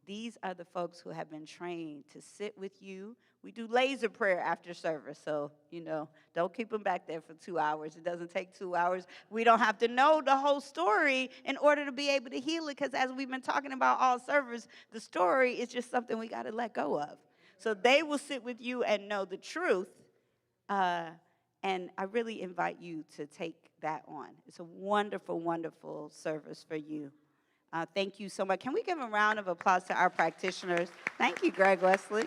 these are the folks who have been trained to sit with you. We do laser prayer after service, so, don't keep them back there for 2 hours. It doesn't take 2 hours. We don't have to know the whole story in order to be able to heal it, because as we've been talking about all service, the story is just something we got to let go of. So they will sit with you and know the truth, and I really invite you to take that on. It's a wonderful, wonderful service for you. Thank you so much. Can we give a round of applause to our practitioners? Thank you, Greg Wesley.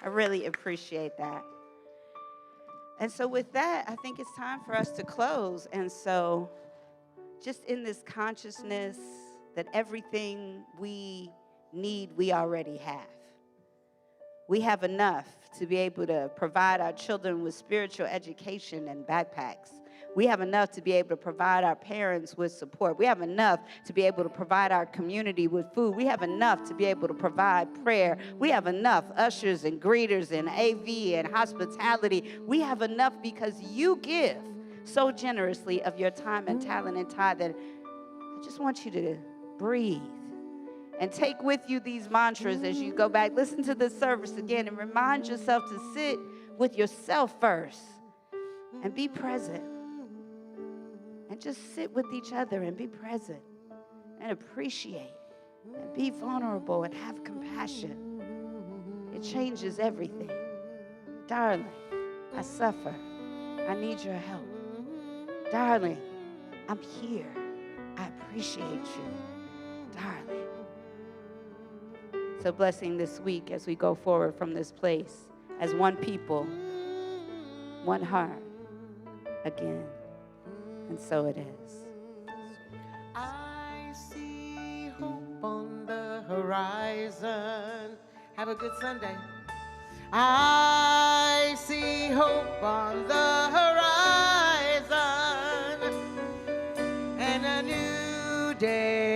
I really appreciate that. And so with that, I think it's time for us to close. And so just in this consciousness that everything we need, we already have. We have enough to be able to provide our children with spiritual education and backpacks. We have enough to be able to provide our parents with support. We have enough to be able to provide our community with food. We have enough to be able to provide prayer. We have enough ushers and greeters and AV and hospitality. We have enough because you give so generously of your time and talent and tithe that I just want you to breathe and take with you these mantras as you go back. Listen to this service again and remind yourself to sit with yourself first and be present. And just sit with each other and be present and appreciate and be vulnerable and have compassion. It changes everything. Darling, I suffer. I need your help. Darling, I'm here. I appreciate you. Darling. So blessing this week as we go forward from this place as one people, one heart again. And so it is. I see hope on the horizon. Have a good Sunday. I see hope on the horizon and a new day